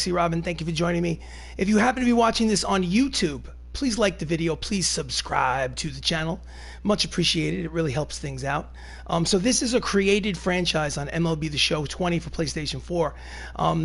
Robbin, thank you for joining me. If you happen to be watching this on YouTube, please like the video, please subscribe to the channel. Much appreciated. It really helps things out. So this is a created franchise on MLB The Show 20 for PlayStation 4.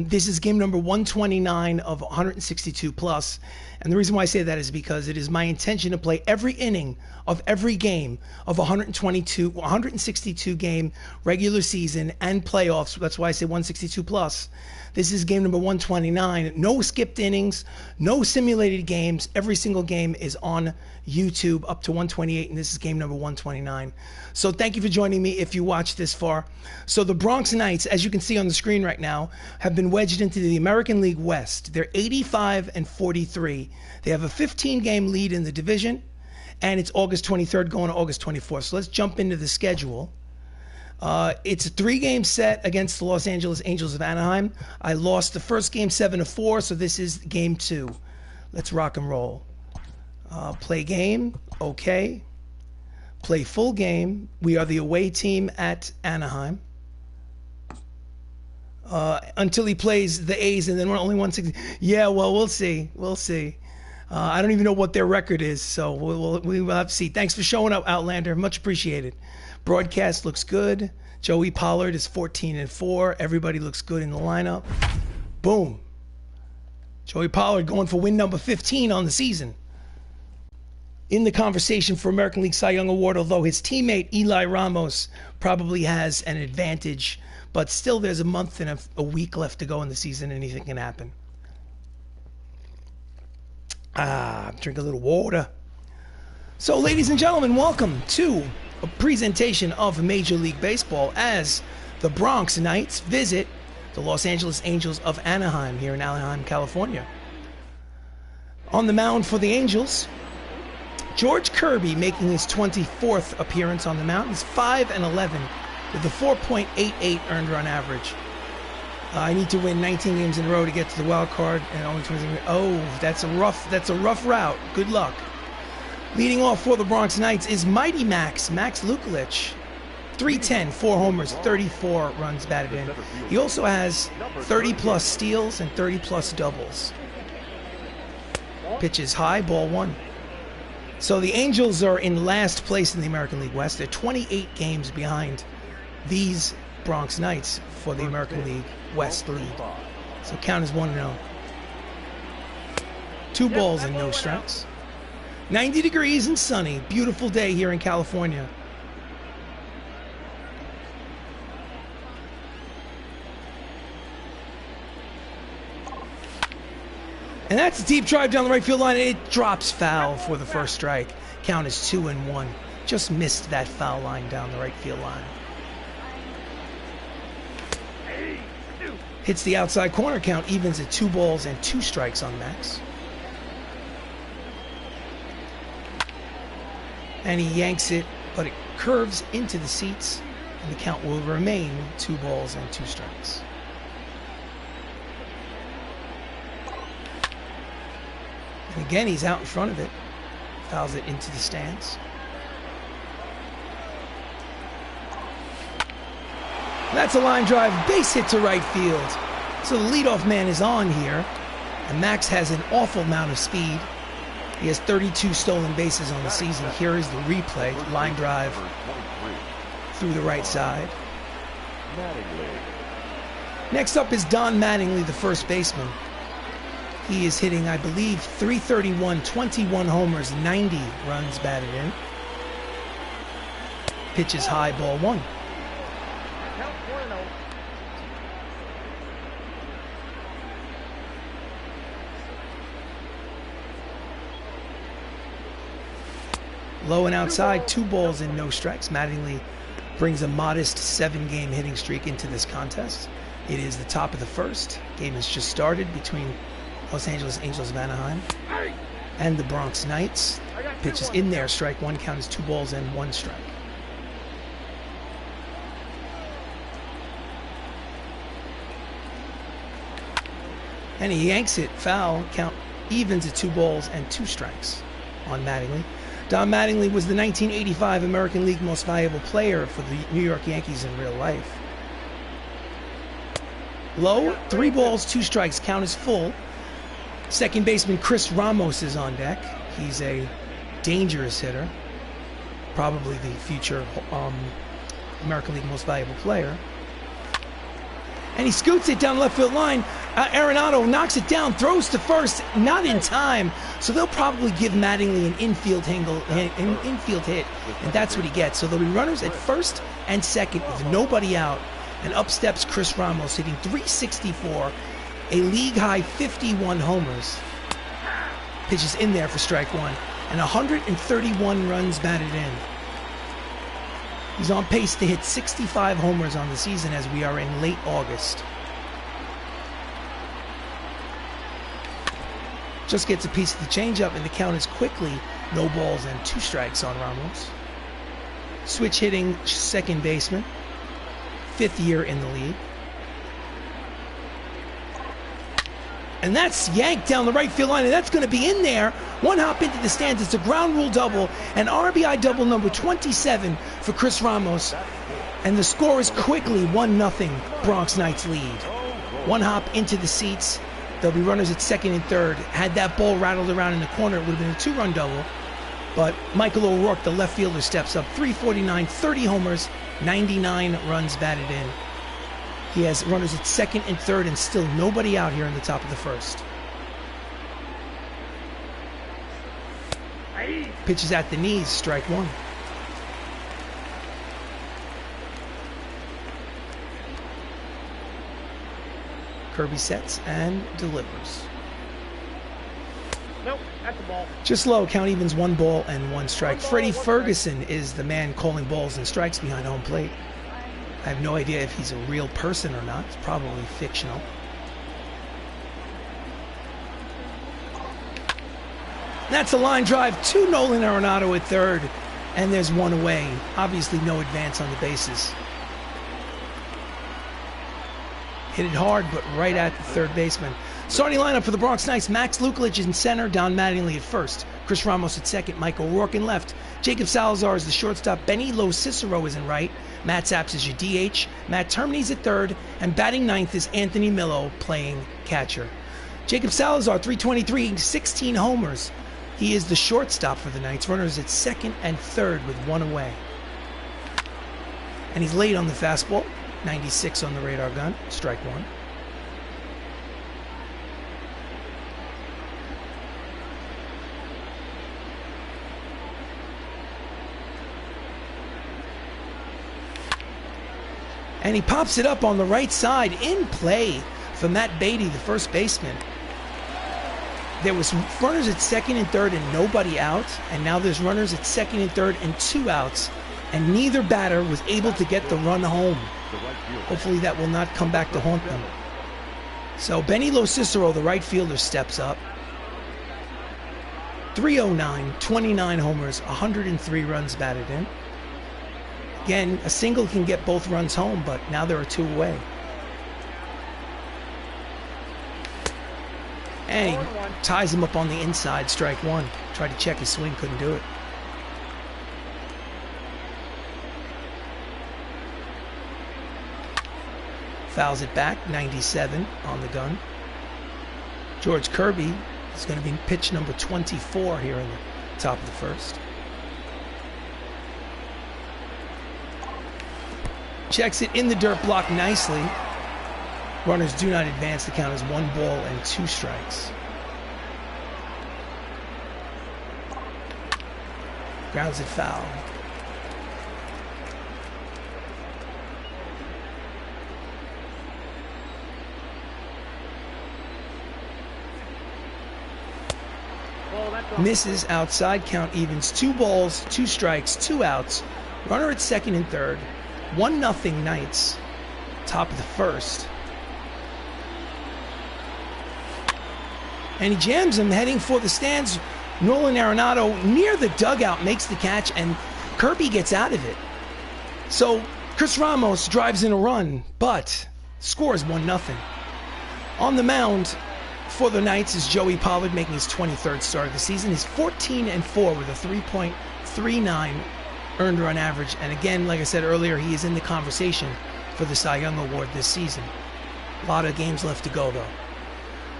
This is game number 129 of 162 plus. And the reason why I say that is because it is my intention to play every inning of every game of 162 game regular season and playoffs. That's why I say 162 plus. This is game number 129. No skipped innings, no simulated games. Every single game is on YouTube up to 128, and this is game number 129. So thank you for joining me if you watched this far. So the Bronx Knights, as you can see on the screen right now, have been wedged into the American League West. They're 85-43. They have a 15-game lead in the division, and it's August 23rd going to August 24th. So let's jump into the schedule. It's a 3-game set against the Los Angeles Angels of Anaheim. I lost the first game 7-4, so this is game 2. Let's rock and roll. Play game, okay. Play full game. We are the away team at Anaheim. Until he plays the A's, and then we're only 160. Yeah, well, we'll see. We'll see. I don't even know what their record is, so we'll have to see. Thanks for showing up, Outlander. Much appreciated. Broadcast looks good. Joey Pollard is 14-4. Everybody looks good in the lineup. Boom. Joey Pollard going for win number 15 on the season. In the conversation for American League Cy Young Award, although his teammate Eli Ramos probably has an advantage, but still there's a month and a week left to go in the season. Anything can happen. Drink a little water. So, ladies and gentlemen, welcome to a presentation of Major League Baseball as the Bronx Knights visit the Los Angeles Angels of Anaheim here in Anaheim, California. On the mound for the Angels, George Kirby making his 24th appearance on the mound. He's 5-11 with a 4.88 earned run average. I need to win 19 games in a row to get to the wild card, and only 20. Oh, that's a rough route. Good luck. Leading off for the Bronx Knights is Mighty Max Luklitch. 310, 4 homers, 34 runs batted in. He also has 30-plus steals and 30-plus doubles. Pitches high, ball 1. So the Angels are in last place in the American League West. They're 28 games behind these Bronx Knights for the American League West lead. So count is 1-0. 2 balls and no strikes. 90 degrees and sunny. Beautiful day here in California. And that's a deep drive down the right field line. It drops foul for the first strike. Count is 2-1. Just missed that foul line down the right field line. Hits the outside corner. Count evens at 2 balls and 2 strikes on Max. And he yanks it, but it curves into the seats, and the count will remain 2 balls and 2 strikes. And again, he's out in front of it. Fouls it into the stands. That's a line drive, base hit to right field. So the leadoff man is on here, and Max has an awful amount of speed. He has 32 stolen bases on the season. Here is the replay. Line drive through the right side. Next up is Don Mattingly, the first baseman. He is hitting, I believe, .331, 21 homers, 90 runs batted in. Pitches high, ball 1. Low and outside, 2 balls and no strikes. Mattingly brings a modest 7-game hitting streak into this contest. It is the top of the first. Game has just started between Los Angeles Angels of Anaheim and the Bronx Knights. Pitch is in there, strike 1, count is 2 balls and 1 strike. And he yanks it, foul, count evens at 2 balls and 2 strikes on Mattingly. Don Mattingly was the 1985 American League Most Valuable Player for the New York Yankees in real life. Low, 3 balls, 2 strikes. Count is full. Second baseman Chris Ramos is on deck. He's a dangerous hitter. Probably the future American League Most Valuable Player. And he scoots it down left field line. Arenado knocks it down, throws to first, not in time. So they'll probably give Mattingly an infield hit, and that's what he gets. So there'll be runners at first and second with nobody out. And up steps Chris Ramos, hitting .364, a league-high 51 homers. Pitches in there for strike one, and 131 runs batted in. He's on pace to hit 65 homers on the season as we are in late August. Just gets a piece of the changeup, and the count is quickly no balls and 2 strikes on Ramos. Switch hitting second baseman, 5th year in the league. And that's yanked down the right field line, and that's going to be in there. One hop into the stands. It's a ground rule double, and RBI double number 27 for Chris Ramos. And the score is quickly 1-0 Bronx Knights lead. One hop into the seats. There'll be runners at second and third. Had that ball rattled around in the corner, it would have been a 2-run double. But Michael O'Rourke, the left fielder, steps up. 349, 30 homers, 99 runs batted in. He has runners at second and third and still nobody out here in the top of the first. Pitches at the knees, strike one. Kirby sets and delivers. Nope, that's the ball. Just low, count evens 1 ball and 1 strike. Freddie Ferguson is the man calling balls and strikes behind home plate. I have no idea if he's a real person or not. It's probably fictional. That's a line drive to Nolan Arenado at third, and there's 1 away. Obviously no advance on the bases. Hit it hard, but right at the third baseman. Starting lineup for the Bronx Knights: Max Luklitch in center, Don Mattingly at first, Chris Ramos at second, Mike O'Rourke in left, Jacob Salazar is the shortstop, Benny LoCicero is in right, Matt Saps is your DH, Matt Termines at third, and batting ninth is Anthony Millo playing catcher. Jacob Salazar, 323, 16 homers. He is the shortstop for the Knights. Runners at second and third with 1 away. And he's late on the fastball. 96 on the radar gun. Strike one. And he pops it up on the right side in play for Matt Beatty, the first baseman. There was runners at second and third and nobody out, and now there's runners at second and third and 2 outs, and neither batter was able to get the run home. Hopefully that will not come back to haunt them. So Benny LoCicero, the right fielder, steps up. 309, 29 homers, 103 runs batted in. Again, a single can get both runs home, but now there are 2 away. And he ties him up on the inside, strike one. Tried to check his swing, couldn't do it. Fouls it back, 97 on the gun. George Kirby is going to be pitch number 24 here in the top of the first. Checks it in the dirt block nicely. Runners do not advance. The count is 1 ball and 2 strikes. Grounds it foul. Misses outside, count evens 2 balls, 2 strikes, 2 outs. Runner at second and third. 1-0 Knights. Top of the first. And he jams him heading for the stands. Nolan Arenado near the dugout makes the catch, and Kirby gets out of it. So Chris Ramos drives in a run, but scores 1-0. On the mound for the Knights is Joey Pollard, making his 23rd start of the season. He's 14-4 with a 3.39 earned run average. And again, like I said earlier, he is in the conversation for the Cy Young Award this season. A lot of games left to go, though.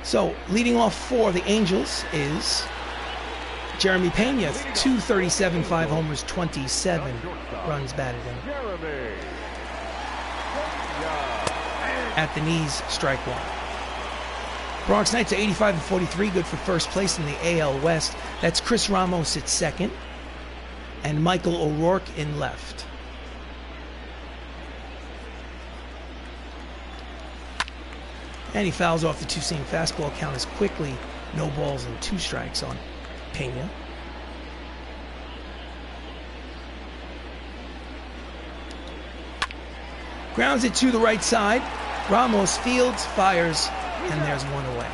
So, leading off for the Angels is Jeremy Pena, 237, 5 homers, 27 runs batted in. At the knees, strike one. Bronx Knights are 85 and 43, good for first place in the AL West. That's Chris Ramos at second and Michael O'Rourke in left. And he fouls off the two-seam fastball. Count is quickly no balls and 2 strikes on Pena. Grounds it to the right side. Ramos fields, fires, and there's one away.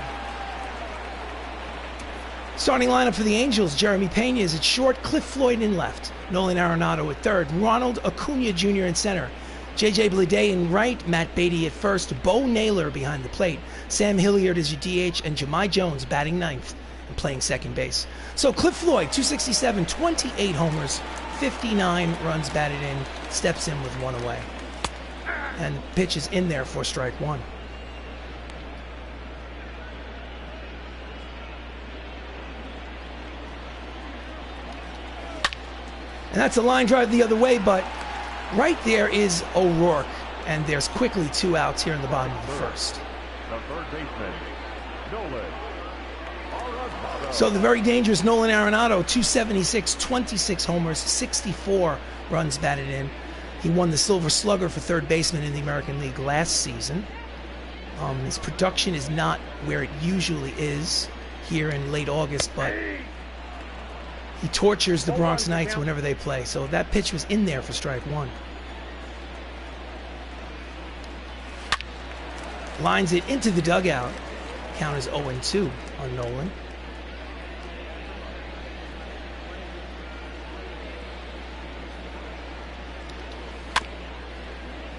Starting lineup for the Angels, Jeremy Pena is at short, Cliff Floyd in left, Nolan Arenado at third, Ronald Acuna Jr. in center, J.J. Bleday in right, Matt Beatty at first, Bo Naylor behind the plate, Sam Hilliard is your DH, and Jahmai Jones batting ninth and playing second base. So Cliff Floyd, 267, 28 homers, 59 runs batted in, steps in with one away. And the pitch is in there for strike one. And that's a line drive the other way, but right there is O'Rourke, and there's quickly 2 outs here in the bottom of the first. So the very dangerous Nolan Arenado, 276, 26 homers, 64 runs batted in. He won the Silver Slugger for third baseman in the American League last season. His production is not where it usually is here in late August, but he tortures the Bronx Knights whenever they play. So that pitch was in there for strike one. Lines it into the dugout. Count is 0-2 on Nolan.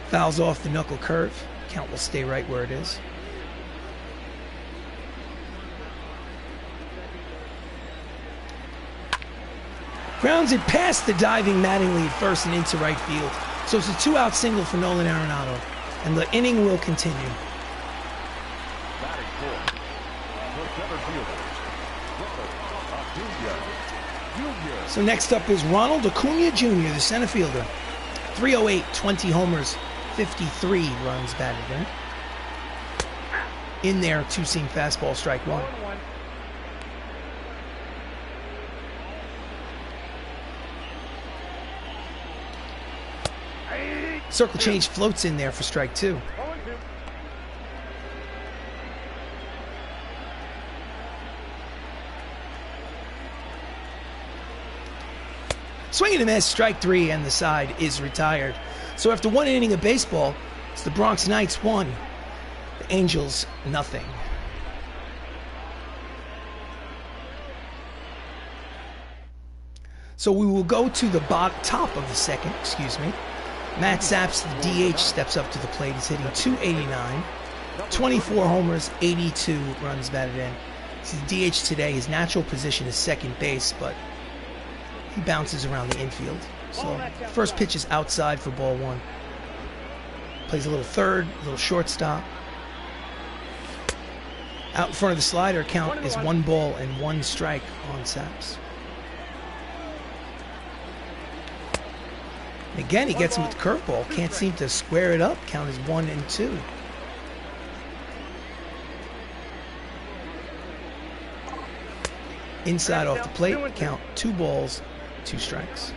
Fouls off the knuckle curve. Count will stay right where it is. Grounds it past the diving Mattingly at first and into right field. So it's a 2-out single for Nolan Arenado, and the inning will continue. So next up is Ronald Acuna Jr., the center fielder. 308, 20 homers, 53 runs batted in. In there, two-seam fastball, strike one. Circle change floats in there for strike two. Swing and a miss, strike three, and the side is retired. So after one inning of baseball, it's the Bronx Knights 1, the Angels nothing. So we will go to the top of the second, Matt Saps, the DH, steps up to the plate. He's hitting .289, 24 homers, 82 runs batted in. He's the DH today. His natural position is second base, but he bounces around the infield. So first pitch is outside for ball one. Plays a little third, a little shortstop. Out in front of the slider, count is 1 ball and 1 strike on Saps. And again, he gets him with the curveball. Can't seem to square it up. Count is 1-2. Inside off the plate, count 2 balls, 2 strikes.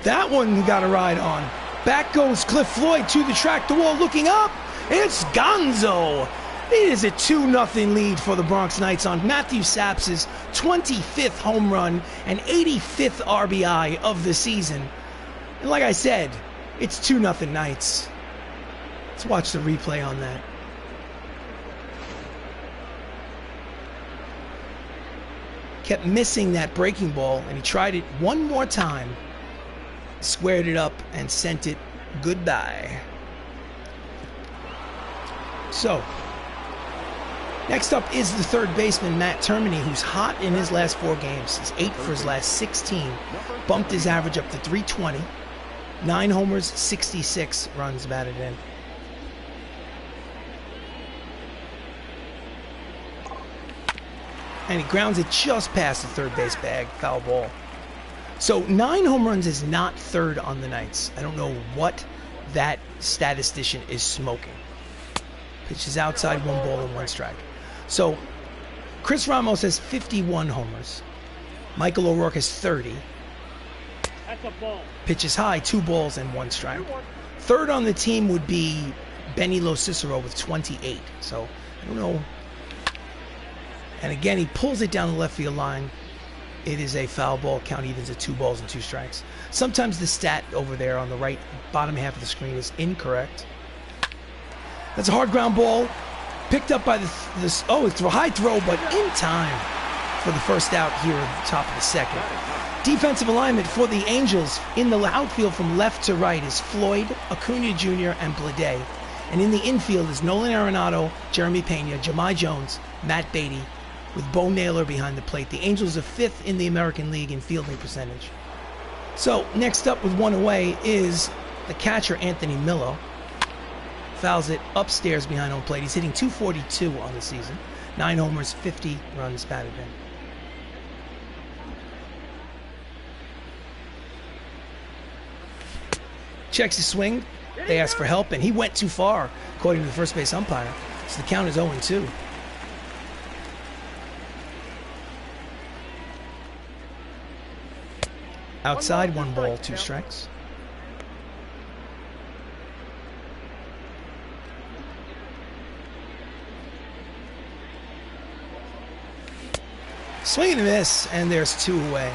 That one we got a ride on. Back goes Cliff Floyd to the tractor wall, looking up. It's Gonzo. It is a 2-0 lead for the Bronx Knights on Matthew Saps' 25th home run and 85th RBI of the season. And like I said, it's 2-0 Knights. Let's watch the replay on that. Kept missing that breaking ball, and he tried it one more time. Squared it up and sent it goodbye. So, next up is the third baseman, Matt Termini, who's hot in his last 4 games. He's 8 for his last 16. Bumped his average up to 320. 9 homers, 66 runs batted in. And he grounds it just past the third base bag. Foul ball. So 9 home runs is not third on the Knights. I don't know what that statistician is smoking. Pitch is outside, 1 ball and 1 strike. So Chris Ramos has 51 homers. Michael O'Rourke has 30. That's a ball. Pitch is high, 2 balls and 1 strike. Third on the team would be Benny LoCicero with 28. So I don't know. And again, he pulls it down the left field line. It is a foul ball. Count evens at 2 balls and 2 strikes. Sometimes the stat over there on the right bottom half of the screen is incorrect. That's a hard ground ball. Picked up by it's a high throw, but in time for the first out here at the top of the second. Defensive alignment for the Angels in the outfield from left to right is Floyd, Acuna Jr., and Blade. And in the infield is Nolan Arenado, Jeremy Pena, Jahmai Jones, Matt Beatty, with Bo Naylor behind the plate. The Angels are 5th in the American League in fielding percentage. So next up with 1 away is the catcher Anthony Millo. Fouls it upstairs behind home plate. He's hitting .242 on the season. 9 homers, 50 runs batted in. Checks his swing. They ask for help, and he went too far, according to the first base umpire. So the count is 0-2. Outside, 1 ball, 2 strikes. Swing and a miss, and there's 2 away.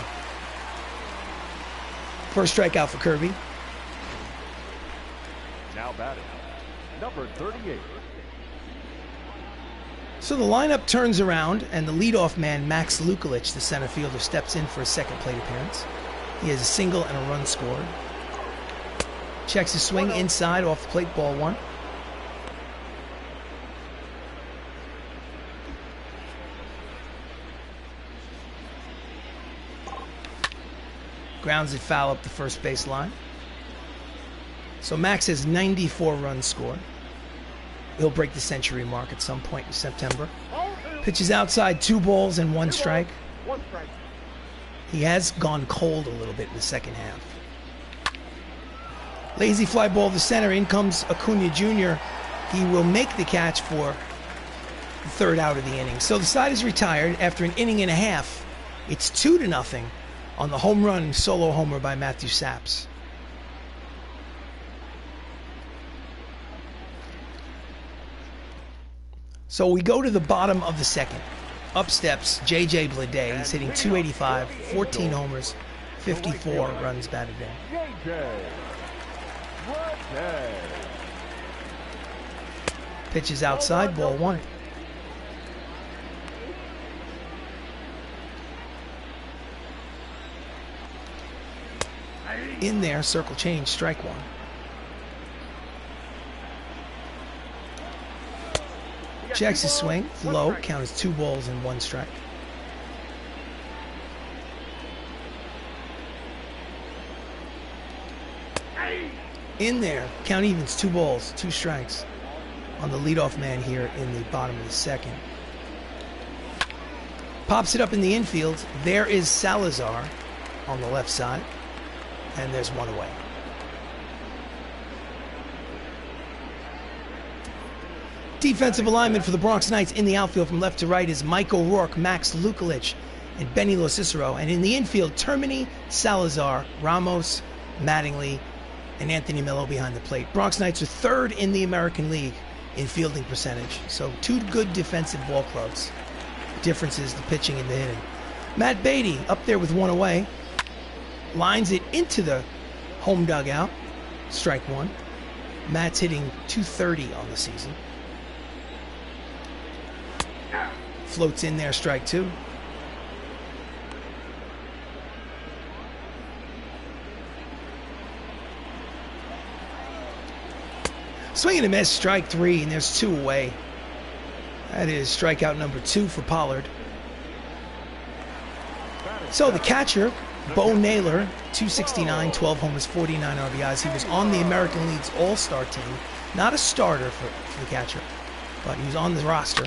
First strikeout for Kirby. Now batting, number 38. So the lineup turns around, and the leadoff man, Max Luklitch, the center fielder, steps in for a second plate appearance. He has a single and a run scored. Checks his swing inside off the plate, ball 1. Grounds it foul up the first base line. So Max has 94 runs scored. He'll break the century mark at some point in September. Pitches outside, 2 balls and 1 strike. He has gone cold a little bit in the second half. Lazy fly ball to center. In comes Acuna Jr. He will make the catch for the 3rd out of the inning. So the side is retired after an inning and a half. It's 2-0 on the home run solo homer by Matthew Saps. So we go to the bottom of the second. Up steps J.J. Blade. He's hitting .285, 14 homers, 54 runs batted in. Pitches outside, ball 1. In there, circle change, strike 1. Checks his swing, low, count is 2 balls and 1 strike. In there, count evens, 2 balls, 2 strikes on the leadoff man here in the bottom of the second. Pops it up in the infield. There is Salazar on the left side, and there's 1 away. Defensive alignment for the Bronx Knights in the outfield from left to right is Mike O'Rourke, Max Luklitch, and Benny LoCicero. And in the infield, Termini, Salazar, Ramos, Mattingly, and Anthony Millo behind the plate. Bronx Knights are 3rd in the American League in fielding percentage. So 2 good defensive ball clubs. The difference is the pitching and the hitting. Matt Beatty up there with 1 away. Lines it into the home dugout. Strike 1. Matt's hitting .230 on the season. Floats in there, strike 2. Swing and a miss, strike 3, and there's 2 away. That is strikeout number 2 for Pollard. So the catcher Bo Naylor, 269, 12 homers, 49 RBIs. He was on the American League's All-Star team. Not a starter for the catcher, but he was on the roster.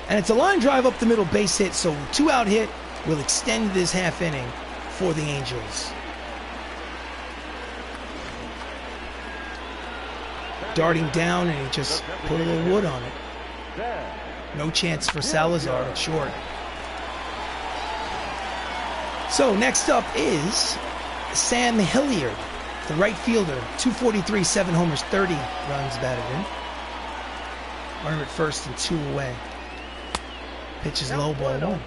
And it's a line drive up the middle, base hit, so 2-out hit will extend this half inning for the Angels. Darting down, and he just put a little wood on it. No chance for Salazar at short. So next up is Sam Hilliard, the right fielder, 243, 7 homers, 30 runs batted in. Runner at first and 2 away. Pitches low, ball 1.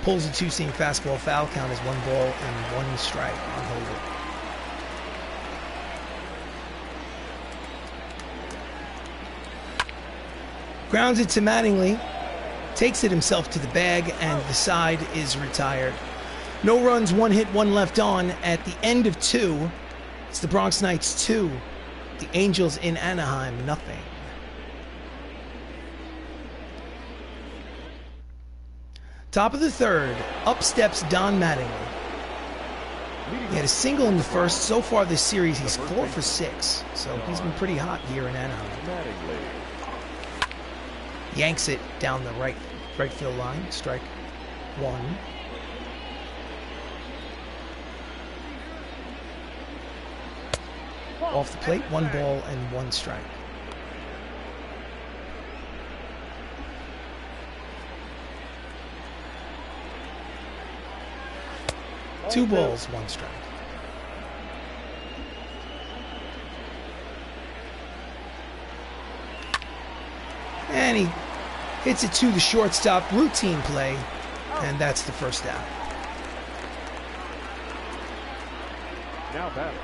Pulls a 2-seam fastball, foul count is 1 ball and 1 strike on Hilliard. Grounds it to Mattingly, takes it himself to the bag, and the side is retired. No runs, 1 hit, 1 left on at the end of 2. It's the Bronx Knights 2, the Angels in Anaheim, nothing. Top of the 3rd, up steps Don Mattingly. He had a single in the first. So far this series, he's 4 for 6. So he's been pretty hot here in Anaheim. Yanks it down the right field line. Strike 1. Off the plate, 1 ball and 1 strike. Two balls, 1 strike. And he hits it to the shortstop, routine play, and that's the first out. Now batting.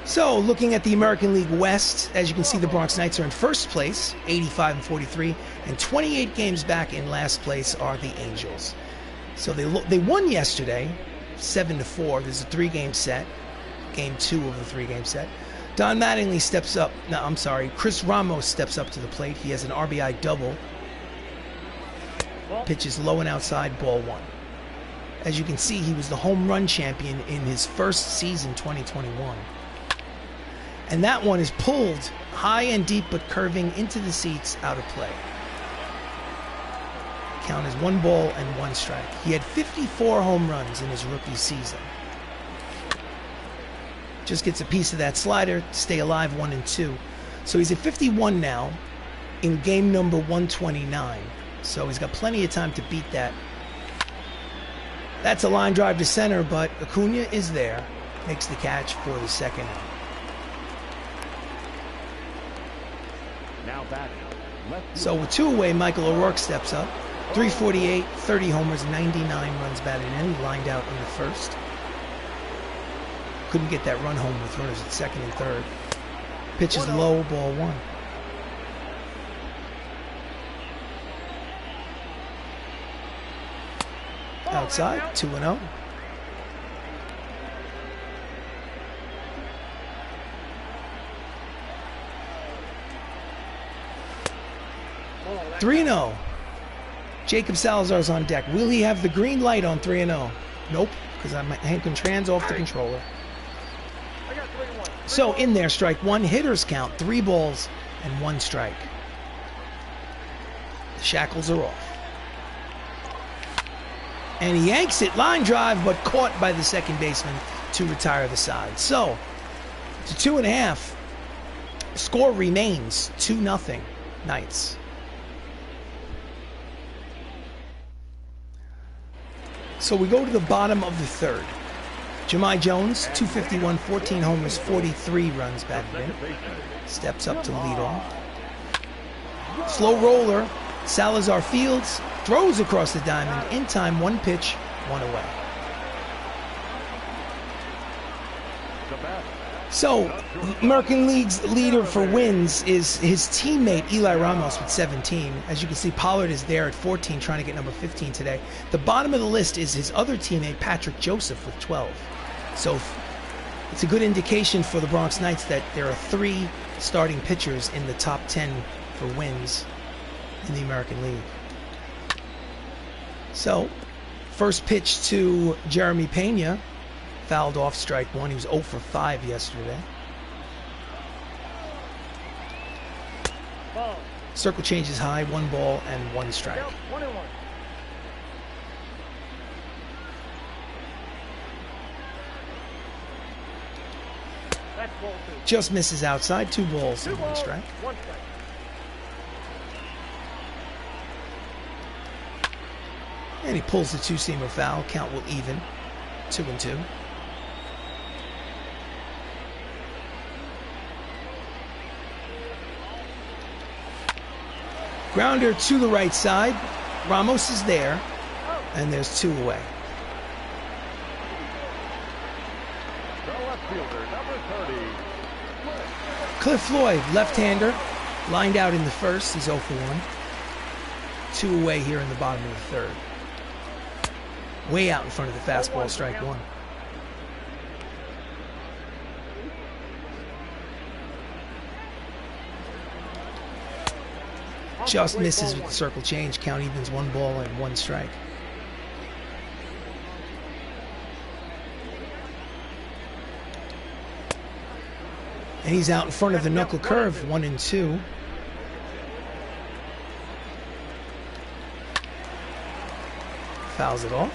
So, looking at the American League West, as you can see, the Bronx Knights are in first place, 85 and 43, and 28 games back in last place are the Angels. So they won yesterday, 7-4. There's a 3-game set, game 2 of the 3-game set. Don Mattingly steps up. No, I'm sorry. Chris Ramos steps up to the plate. He has an RBI double. Pitches low and outside, ball 1. As you can see, he was the home run champion in his first season, 2021. And that one is pulled high and deep, but curving into the seats, out of play. Count is 1 ball and 1 strike. He had 54 home runs in his rookie season. Just gets a piece of that slider to stay alive, 1 and 2. So he's at 51 now in game number 129. So he's got plenty of time to beat that. That's a line drive to center, but Acuna is there. Makes the catch for the second out. Now batting. So with 2 away, Michael O'Rourke steps up. 348, 30 homers, 99 runs batted in. He lined out in the first. Couldn't get that run home with runners at second and third. Pitches low, ball 1. Outside, 2-0. (3-0). Jacob Salazar's on deck. Will he have the green light on 3-0? Nope, because I'm Hank Trans off the controller. So in there, strike 1, hitters count, 3 balls and 1 strike. The shackles are off. And he yanks it, line drive, but caught by the second baseman to retire the side. So, to 2.5. Score remains 2-0 Knights. So we go to the bottom of the 3rd. Jahmai Jones, 251, 14 homers, 43 runs batted in. Steps up to lead off. Slow roller. Salazar fields, throws across the diamond. In time, 1 pitch, 1 away. So, American League's leader for wins is his teammate Eli Ramos with 17. As you can see, Pollard is there at 14, trying to get number 15 today. The bottom of the list is his other teammate, Patrick Joseph, with 12. So, it's a good indication for the Bronx Knights that there are 3 starting pitchers in the top 10 for wins in the American League. So, first pitch to Jeremy Pena, fouled off, strike one. He was 0 for 5 yesterday. Ball. Circle changes high, 1 ball and 1 strike. Count 1-1. That's ball 2. Just misses outside, 2 balls and 1 strike. 1 strike. And he pulls the 2-seamer foul. Count will even, 2-2. Grounder to the right side. Ramos is there, and there's 2 away. The left fielder, number 30. Cliff Floyd, left-hander, lined out in the first. He's 0 for 1. 2 away here in the bottom of the third. Way out in front of the fastball, strike 1. Just misses with the circle change. Count evens, 1 ball and 1 strike. And he's out in front of the knuckle curve, 1-2. Fouls it off.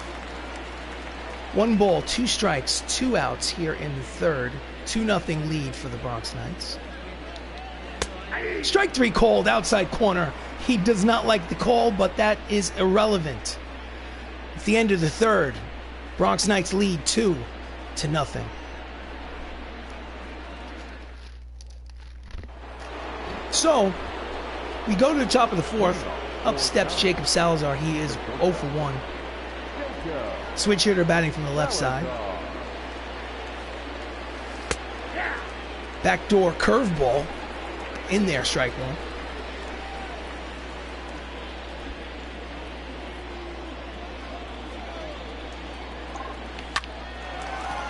1 ball, 2 strikes, 2 outs here in the third. 2-0 lead for the Bronx Knights. Strike 3 called, outside corner. He does not like the call, but that is irrelevant. At the end of the third, Bronx Knights lead 2-0. So, we go to the top of the fourth. Up steps Jacob Salazar. He is 0 for 1. Switch hitter batting from the left side. Backdoor curveball. In there, strike 1.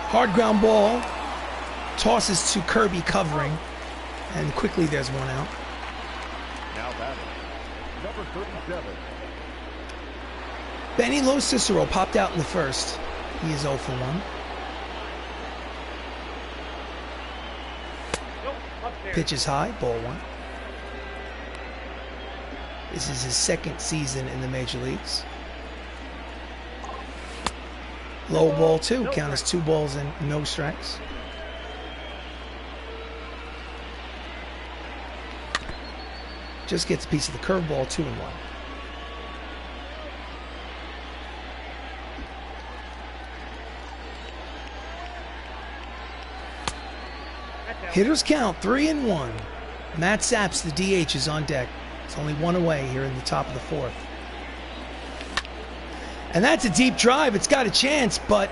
Hard ground ball. Tosses to Kirby covering. And quickly there's 1 out. Now batting, number 37. Benny LoCicero popped out in the first. He is 0 for 1. Pitch is high, ball 1. This is his 2nd season in the major leagues. Low ball 2. Count as 2 balls and no strikes. Just gets a piece of the curveball, 2-1. Hitters count 3-1. Matt Saps, the DH, is on deck. It's only 1 away here in the top of the fourth. And that's a deep drive. It's got a chance, but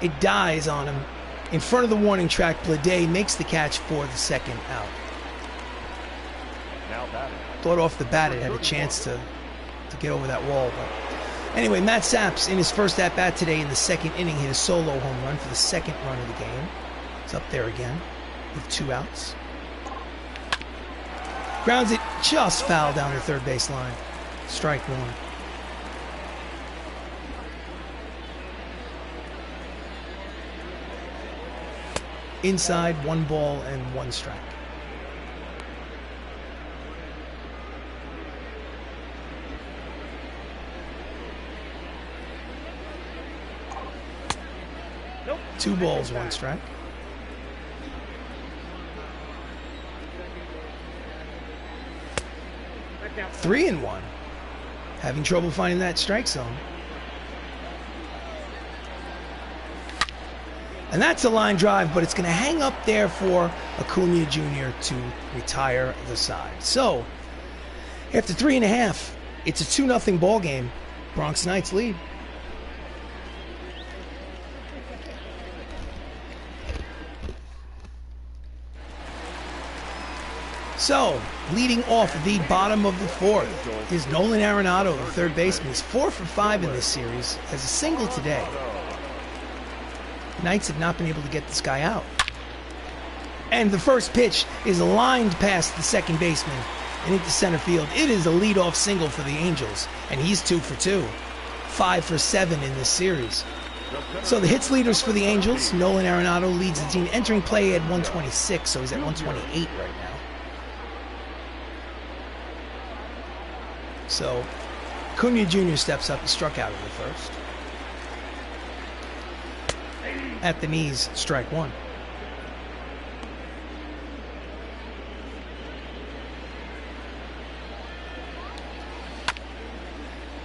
it dies on him. In front of the warning track, Blade makes the catch for the 2nd out. Now batting, Thought off the bat it had a chance to get over that wall. But anyway, Matt Saps, in his first at-bat today in the 2nd inning, hit a solo home run for the 2nd run of the game. It's up there again with 2 outs. Grounds it just foul down the third base line. Strike 1. Inside, 1 ball and 1 strike. Nope. 2 balls, 1 strike. Back down. 3-1. Having trouble finding that strike zone. And that's a line drive, but it's going to hang up there for Acuna Jr. to retire the side. So, after 3.5, it's a 2-0 ball game. Bronx Knights lead. So, leading off the bottom of the fourth is Nolan Arenado, the third baseman. He's 4 for 5 in this series. Has a single today. Knights have not been able to get this guy out. And the first pitch is lined past the second baseman and into center field. It is a leadoff single for the Angels, and he's 2 for 2. 5 for 7 in this series. So the hits leaders for the Angels, Nolan Arenado leads the team, entering play at 126, so he's at 128 right now. So Acuna Jr. steps up. He struck out in the first. At the knees, strike one.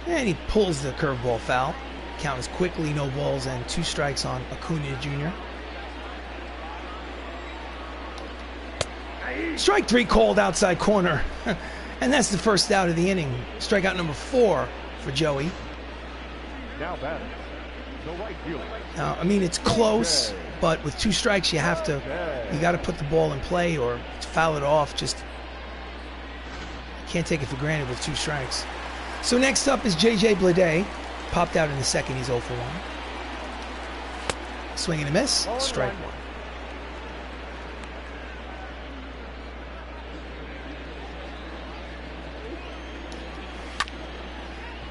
And he pulls the curveball foul. Count is quickly no balls and 2 strikes on Acuna Jr. Strike 3 called outside corner. And that's the first out of the inning. Strikeout number 4 for Joey. Now batting, the right fielder. Now, I mean, it's close, but with 2 strikes, you got to put the ball in play or foul it off. Just can't take it for granted with 2 strikes. So next up is J.J. Bleday. Popped out in the second. He's 0 for 1. Swing and a miss. Strike 1.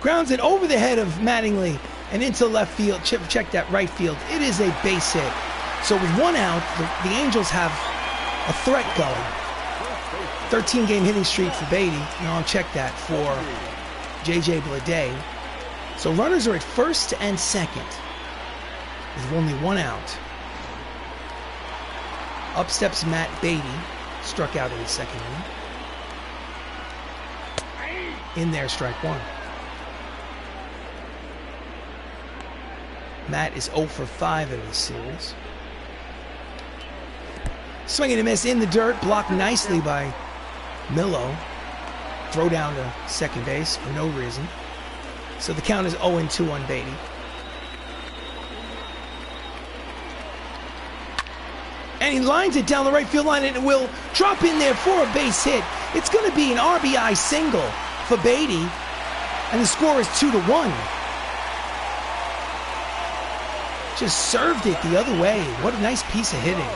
Grounds it over the head of Mattingly and into left field. Check that right field. It is a base hit. So with 1 out, the Angels have a threat going. 13-game hitting streak for Beatty. Now I'll check that for J.J. Bleday. So runners are at first and second with only 1 out. Up steps Matt Beatty. Struck out in the second inning. In there, strike 1. Matt is 0 for 5 in this series. Swing and a miss in the dirt, blocked nicely by Millo. Throw down to second base for no reason. So the count is 0-2 on Beatty. And he lines it down the right field line, and it will drop in there for a base hit. It's going to be an RBI single for Beatty, and the score is 2-1. Just served it the other way. What a nice piece of hitting.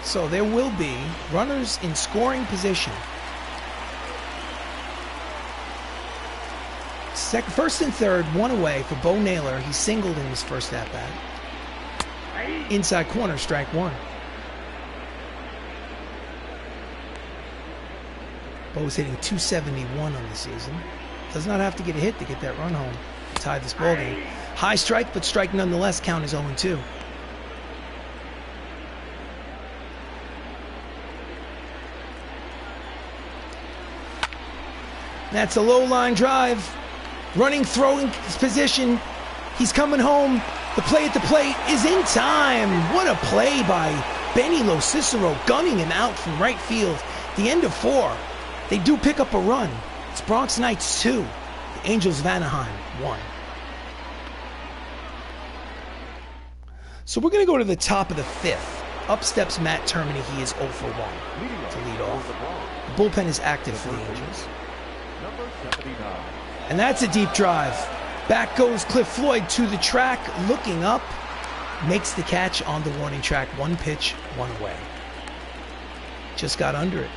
So there will be runners in scoring position. First and third, 1 away for Bo Naylor. He singled in his first at-bat. Inside corner, strike 1. Bo's hitting .271 on the season. Does not have to get a hit to get that run home to tie this ball game. High strike, but strike nonetheless. Count is 0-2. That's a low line drive. Running, throwing position. He's coming home. The play at the plate is in time. What a play by Benny LoCicero, gunning him out from right field. The end of 4. They do pick up a run. It's Bronx Knights 2. The Angels of Anaheim 1. So we're going to go to the top of the 5th. Up steps Matt Termini. He is 0 for 1 to lead off. The bullpen is active for the Angels. Number 79. And that's a deep drive. Back goes Cliff Floyd to the track, looking up. Makes the catch on the warning track. 1 pitch, 1 away. Just got under it.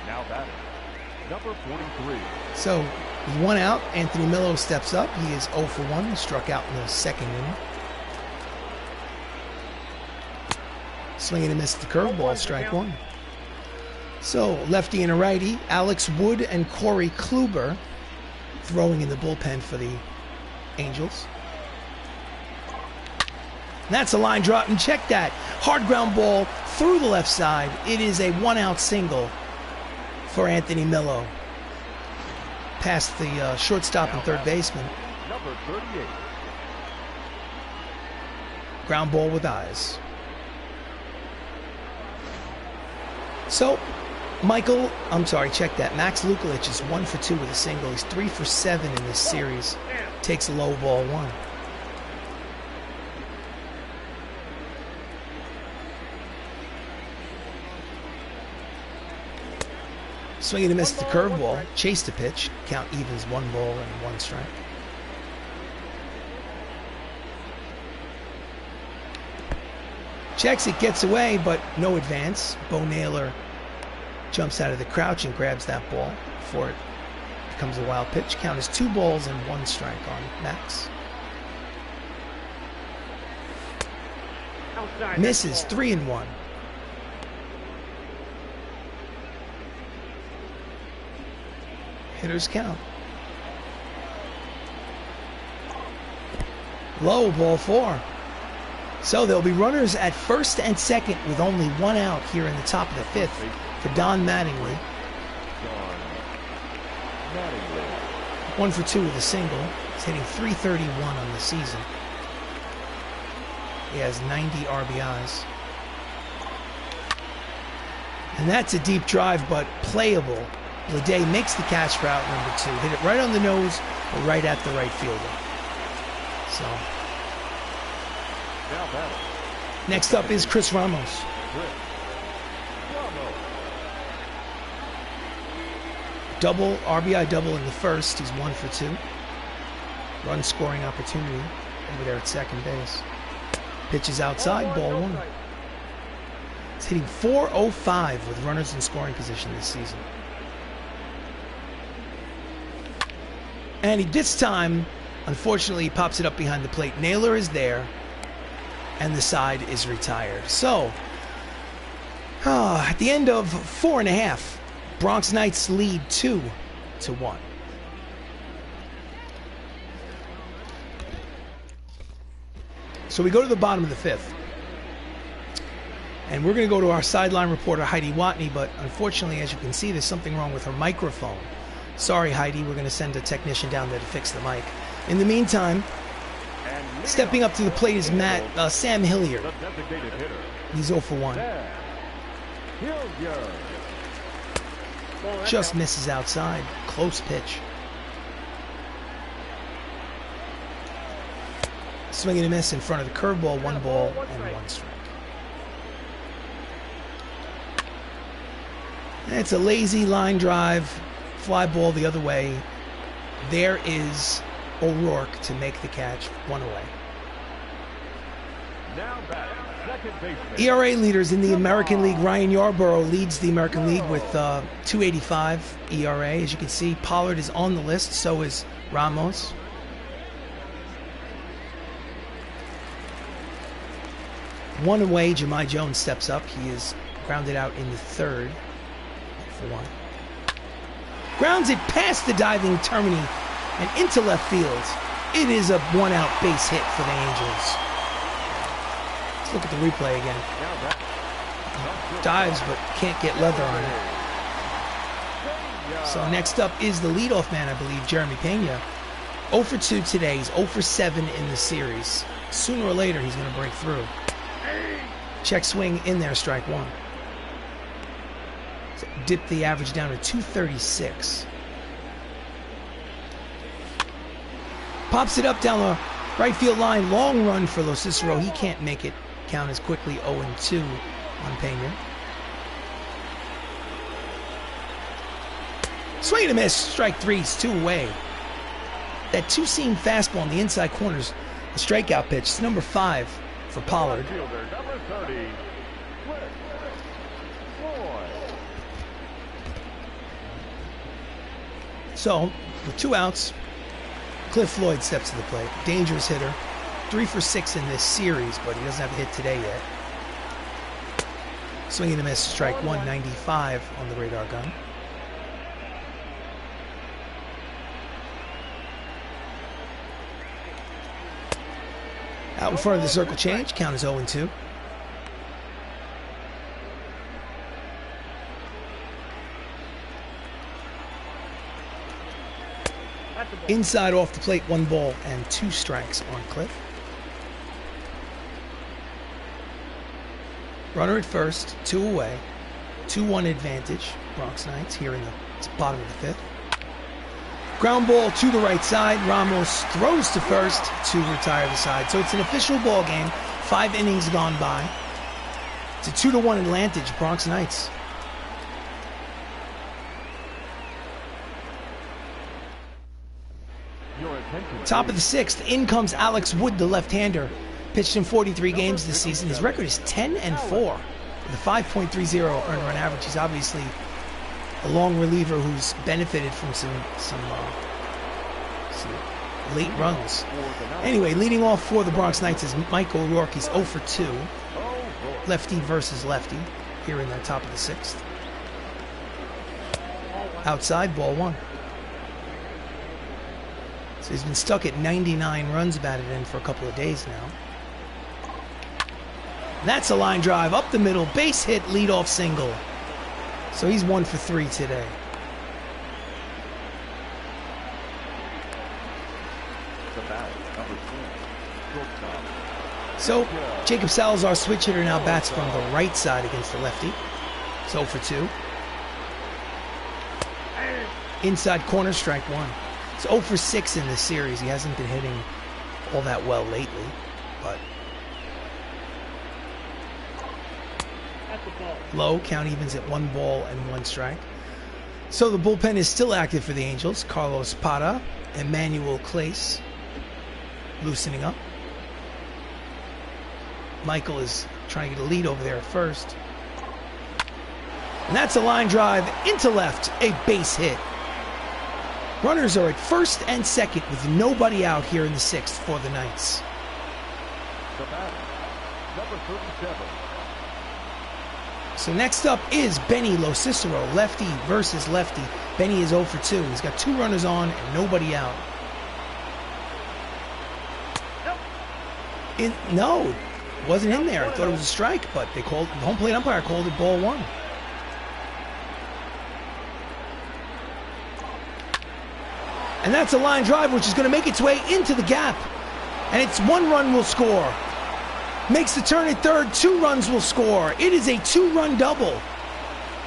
Now batting, number 43. So, with 1 out, Anthony Millo steps up. He is 0 for 1. He struck out in the second inning. Swing and a miss the curveball, strike 1. So, lefty and a righty, Alex Wood and Corey Kluber throwing in the bullpen for the Angels. And that's a line drop, and check that. Hard ground ball through the left side. It is a 1-out single for Anthony Millo. Past the shortstop and third baseman. Number 38. Ground ball with eyes. So, check that. Max Luklitch is 1 for 2 with a single. He's 3 for 7 in this series. Takes a low ball 1. Swing and a miss the curveball. Chased the pitch. Count evens 1 ball and 1 strike. Checks it, gets away, but no advance. Bo Naylor jumps out of the crouch and grabs that ball before it becomes a wild pitch. Count is 2 balls and 1 strike on Max. Outside. Misses, 3-1. Hitters count. Low, ball 4. So there'll be runners at first and second with only 1 out here in the top of the 5th for Don Mattingly. 1 for 2 with a single. He's hitting .331 on the season. He has 90 RBIs. And that's a deep drive, but playable. Leday makes the catch for out number 2. Hit it right on the nose, but right at the right fielder. So, next up is Chris Ramos. Double, RBI double in the first. He's 1 for 2. Run scoring opportunity over there at second base. Pitches outside, ball 1. He's hitting .405 with runners in scoring position this season. And this time, unfortunately, he pops it up behind the plate. Naylor is there, and the side is retired. So, at the end of 4.5, Bronx Knights lead 2-1. So we go to the bottom of the 5th. And we're going to go to our sideline reporter, Heidi Watney, but unfortunately, as you can see, there's something wrong with her microphone. Sorry, Heidi, we're going to send a technician down there to fix the mic. In the meantime, stepping up to the plate is Sam Hilliard. He's 0 for 1. Just misses outside. Close pitch. Swing and a miss in front of the curveball. 1 ball and 1 strike. It's a lazy line drive. Fly ball the other way. There is O'Rourke to make the catch. 1 away. Now back, second baseman. ERA leaders in the American League. Ryan Yarborough leads the American League with 2.85 ERA. As you can see, Pollard is on the list. So is Ramos. One away, Jahmai Jones steps up. He is grounded out in the 3rd for 1. Grounds it past the diving Termini and into left field. It is a 1-out base hit for the Angels. Let's look at the replay again. Dives, but can't get leather on it. So next up is the leadoff man, I believe, Jeremy Pena. 0 for 2 today. He's 0 for 7 in the series. Sooner or later, he's going to break through. Check swing in there, strike 1. Dip the average down to 236. Pops it up down the right field line. Long run for LoCicero. He can't make it count as quickly. 0-2 on Pena. Swing and a miss. Strike 3. It's 2 away. That 2-seam fastball in the inside corners. A strikeout pitch. It's number 5 for Pollard. Number 30. So, with 2 outs, Cliff Floyd steps to the plate. Dangerous hitter. 3 for 6 in this series, but he doesn't have a hit today yet. Swing and a miss, strike 195 on the radar gun. Out in front of the circle change, count is 0-2. Inside off the plate, 1 ball and 2 strikes on Cliff. Runner at first, 2 away. 2-1 advantage. Bronx Knights here in the bottom of the 5th. Ground ball to the right side. Ramos throws to first to retire the side. So it's an official ball game. 5 innings gone by. It's a 2-1 advantage, Bronx Knights. Top of the 6th, in comes Alex Wood, the left-hander. pitched in 43 games this season. His record is 10-4 with a 5.30 earned run average. He's obviously a long reliever who's benefited from some late runs. Anyway, leading off for the Bronx Knights is Michael O'Rourke. He's 0 for 2. Lefty versus lefty here in the top of the 6th. Outside, ball 1. So he's been stuck at 99 runs batted in for a couple of days now. That's a line drive up the middle, base hit, leadoff single. So he's 1 for 3 today. So Jacob Salazar, switch hitter, now bats from the right side against the lefty. It's 0 for 2. Inside corner, strike 1. It's 0 for 6 in this series. He hasn't been hitting all that well lately, but low, count evens at 1 ball and 1 strike. So the bullpen is still active for the Angels. Carlos Parra, Emmanuel Clace loosening up. Michael is trying to get a lead over there at first. And that's a line drive into left, a base hit. Runners are at first and second with nobody out here in the 6th for the Knights. The batter, number 37. So next up is Benny LoCicero, lefty versus lefty. Benny is 0 for 2. He's got 2 runners on and nobody out. No, wasn't in there. I thought it was a strike, but they called, the home plate umpire called it ball 1. And that's a line drive which is going to make its way into the gap. And it's 1 run will score. Makes the turn at third, 2 runs will score. It is a 2-run double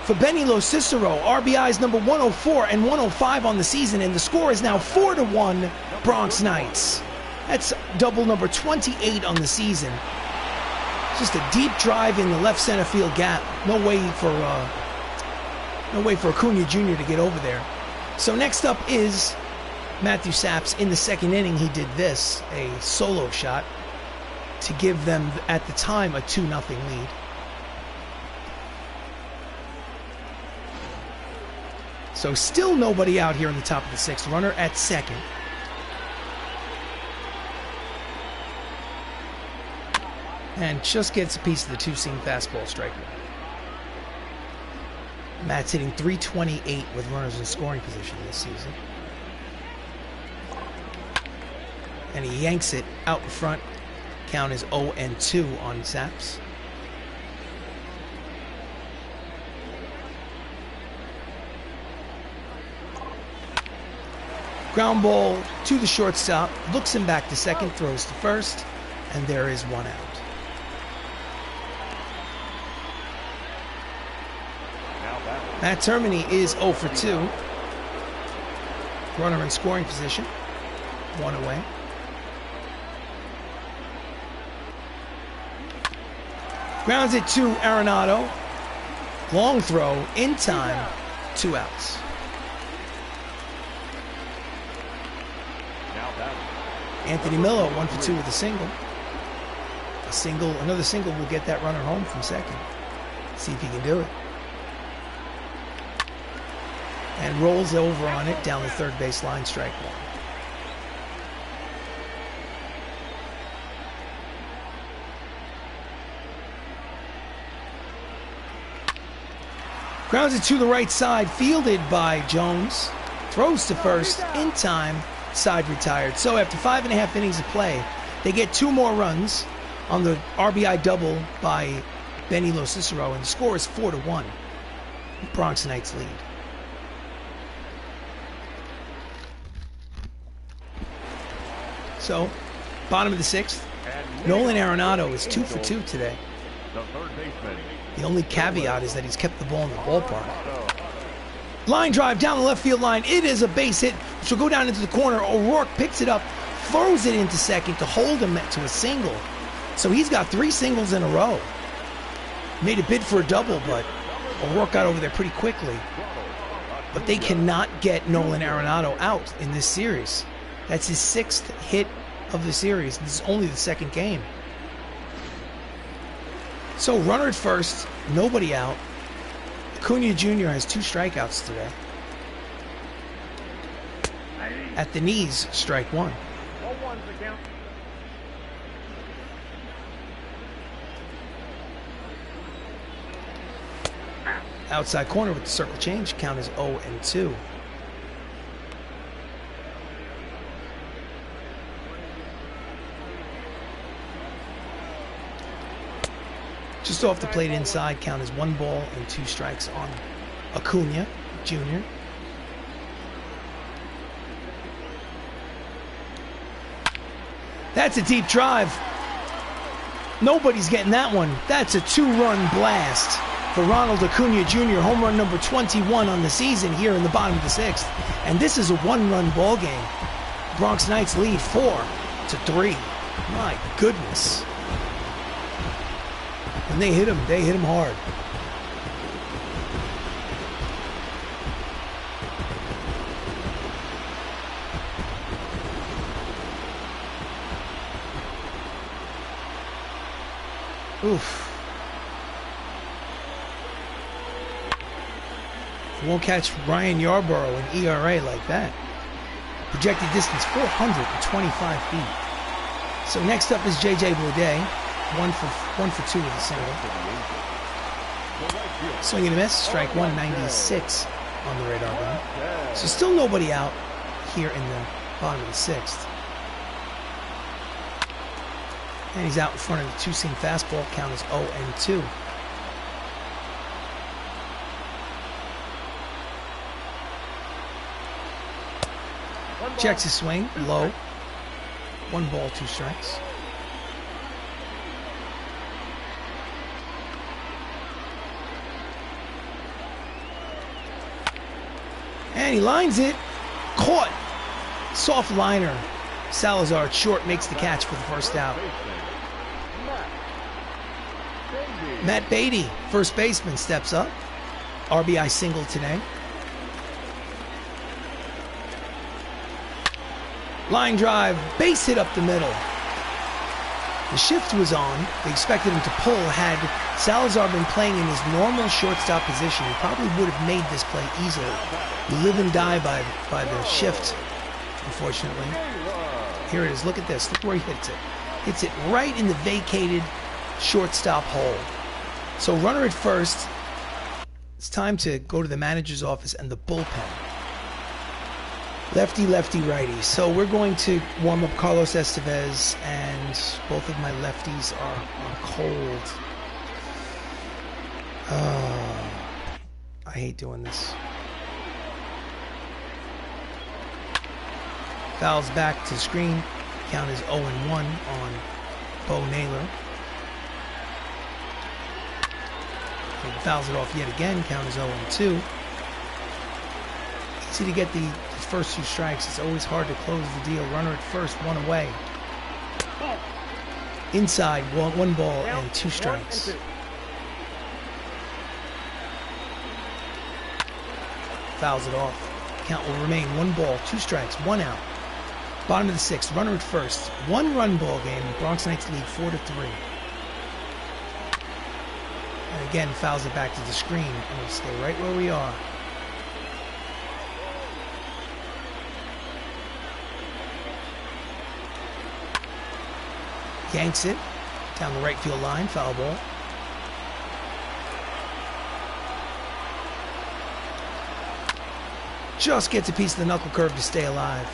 for Benny LoCicero. RBI's number 104 and 105 on the season, and the score is now 4-1 Bronx Knights. That's double number 28 on the season. Just a deep drive in the left center field gap. No way for Acuna Jr. to get over there. So next up is Matthew Saps. In the 2nd inning, he did this, a solo shot, to give them, at the time, a 2-0 lead. So still nobody out here in the top of the 6th. Runner at second. And just gets a piece of the 2-seam fastball, strike 1. Matt's hitting .328 with runners in scoring position this season. And he yanks it out in front. Count is 0-2 on Saps. Ground ball to the shortstop. Looks him back to second. Throws to first. And there is 1 out. Matt Termini is 0 for 2. Runner in scoring position. 1 away. Grounds it to Arenado. Long throw in time. 2 outs. Anthony Miller 1 for 2 with a single. Another single will get that runner home from second. See if he can do it. And rolls over on it down the third base line, strike 1. Grounds it to the right side, fielded by Jones. Throws to first, in time, side retired. So after 5.5 innings of play, they get 2 more runs on the RBI double by Benny LoCicero, and the score is 4-1. Bronx Knights lead. So, bottom of the 6th, Nolan Arenado is 2 for 2 today. The only caveat is that he's kept the ball in the ballpark. Line drive down the left field line. It is a base hit, which will go down into the corner. O'Rourke picks it up, throws it into second to hold him to a single. So he's got 3 singles in a row. Made a bid for a double, but O'Rourke got over there pretty quickly. But they cannot get Nolan Arenado out in this series. That's his 6th hit of the series. This is only the 2nd game. So runner at first, nobody out. Acuna Jr. has 2 strikeouts today. At the knees, strike 1. 1-1's the count. Outside corner with the circle change. Count is 0-2. Just off the plate inside. Count is 1 ball and 2 strikes on Acuna Jr. That's a deep drive. Nobody's getting that one. That's a 2-run blast for Ronald Acuna Jr., home run number 21 on the season here in the bottom of the 6th. And this is a 1-run ball game. Bronx Knights lead 4-3. My goodness. When they hit him hard. Oof. You won't catch Ryan Yarborough in ERA like that. Projected distance 425 feet. So next up is JJ Bleday. One for 2 with a single. Swing and a miss. Strike 1, 96 on the radar gun. So still nobody out here in the bottom of the 6th. And he's out in front of the 2-seam fastball. Count is 0-2. Checks his swing. Low. 1 ball, 2 strikes. And he lines it. Caught. Soft liner. Salazar at short makes the catch for the first out. Matt Beatty, first baseman, steps up. RBI single today. Line drive, base hit up the middle. The shift was on. They expected him to pull. Had Salazar been playing in his normal shortstop position, he probably would have made this play easily. You live and die by the shift, unfortunately. Here it is. Look at this. Look where he hits it. Hits it right in the vacated shortstop hole. So runner at first. It's time to go to the manager's office and the bullpen. Lefty, lefty, righty. So we're going to warm up Carlos Estevez, and both of my lefties are cold. I hate doing this. Fouls back to the screen. Count is 0-1 on Bo Naylor. He fouls it off yet again. Count is 0-2. Easy to get the first 2 strikes. It's always hard to close the deal. Runner at first, 1 away. Inside, 1 ball and 2 strikes. Fouls it off. Count will remain 1 ball, 2 strikes, 1 out. Bottom of the 6th, runner at first. 1-run ball game. Bronx Knights lead 4-3. And again, fouls it back to the screen, and we'll stay right where we are. Yanks it down the right field line, foul ball. Just gets a piece of the knuckle curve to stay alive.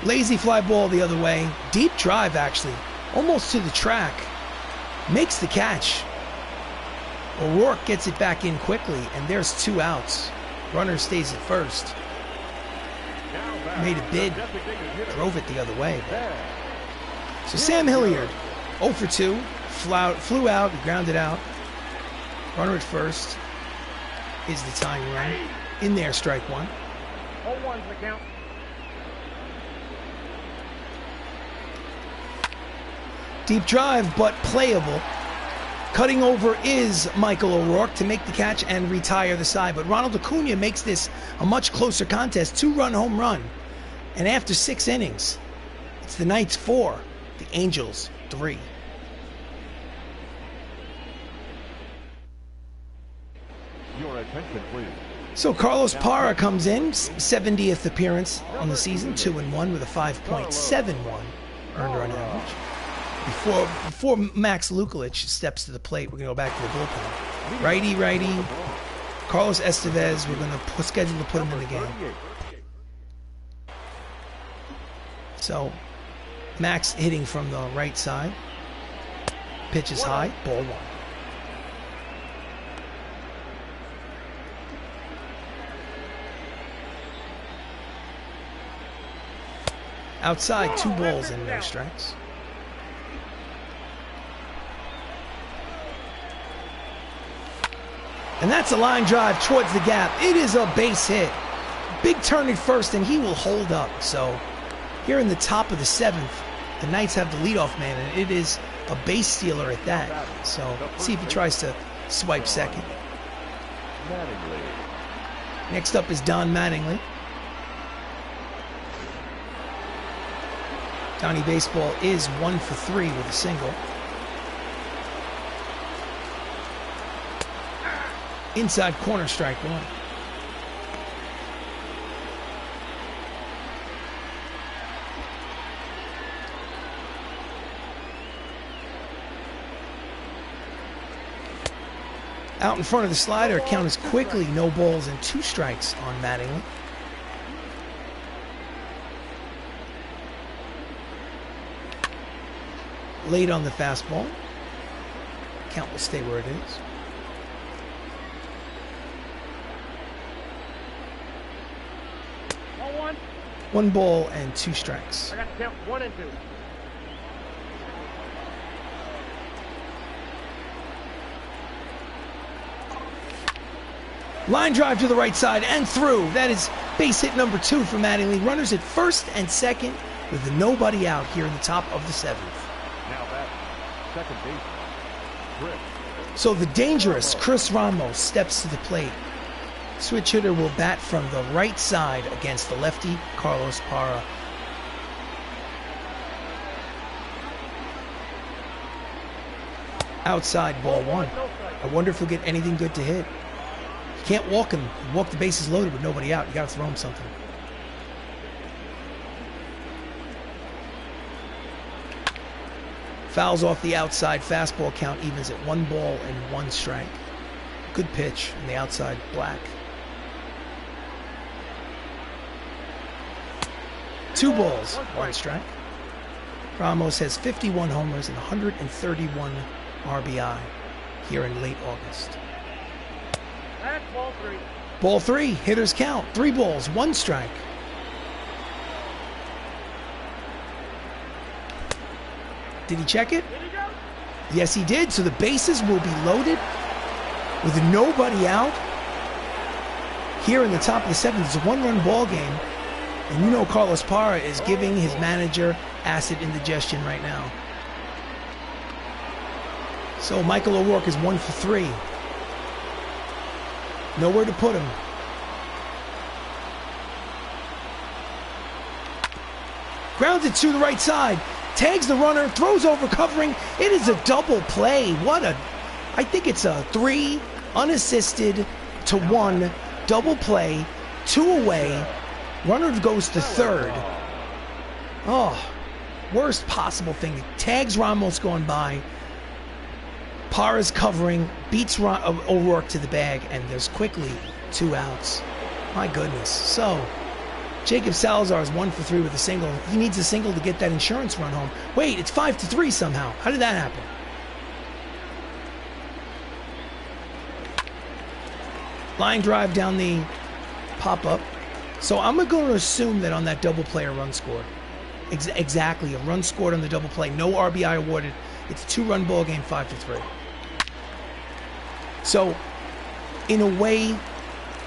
Lazy fly ball the other way. Deep drive, actually. Almost to the track. Makes the catch. O'Rourke gets it back in quickly, and there's 2 outs. Runner stays at first. Made a bid. Drove it the other way. So Sam Hilliard, 0 for 2. Flew out, grounded out. Runner at first is the tying run. In there, strike 1. 0-1's the count. Deep drive, but playable. Cutting over is Michael O'Rourke to make the catch and retire the side. But Ronald Acuna makes this a much closer contest. 2-run home run. And after 6 innings, it's the Knights 4, the Angels 3. Your attention, please. So Carlos Parra comes in, 70th appearance on the season, 2-1 with a 5.71 earned run average. Before Max Luklitch steps to the plate, we're going to go back to the bullpen. Righty. Carlos Estevez, we're going to schedule to put him in the game. So Max hitting from the right side. Pitch is high, ball 1. Outside, 2 balls and no strikes. And that's a line drive towards the gap. It is a base hit. Big turn at first, and he will hold up. So here in the top of the 7th, the Knights have the leadoff man, and it is a base stealer at that. So let's see if he tries to swipe second. Next up is Don Mattingly. Donnie Baseball is 1 for 3 with a single. Inside corner, strike 1. Out in front of the slider, count is quickly no balls and 2 strikes on Mattingly. Late on the fastball. Count will stay where it is. One ball and 2 strikes. I got to count 1 and 2. Line drive to the right side and through. That is base hit number 2 for Mattingly. Runners at first and second with nobody out here in the top of the 7th. Now that second baseman, Chris. So the dangerous Chris Ramos steps to the plate. Switch hitter will bat from the right side against the lefty Carlos Parra. Outside, ball 1. I wonder if he'll get anything good to hit. You can't walk him. Walk the bases loaded with nobody out. You got to throw him something. Fouls off the outside. Fastball count evens at 1 ball and 1 strike. Good pitch on the outside, Black. 2 balls, 1 strike. Ramos has 51 homers and 131 RBI here in late August. That's ball 3. Ball 3, hitters count. 3 balls, 1 strike. Did he check it? Did he go? Yes, he did. So the bases will be loaded with nobody out. Here in the top of the 7th, it's a 1-run ball game. And you know Carlos Parra is giving his manager acid indigestion right now. So Michael O'Rourke is 1 for 3. Nowhere to put him. Grounded to the right side. Tags the runner, throws over covering. It is a double play. I think it's a 3 unassisted to 1 double play, 2 away. Runner goes to third. Oh, worst possible thing. Tags Ramos going by. Parra's covering, beats O'Rourke to the bag, and there's quickly 2 outs. My goodness. So, Jacob Salazar is 1 for 3 with a single. He needs a single to get that insurance run home. Wait, it's 5 to 3 somehow. How did that happen? Line drive down the pop-up. So I'm going to assume that on that double play a run scored. Exactly, a run scored on the double play. No RBI awarded. It's a 2-run ball game, 5 to 3. So, in a way,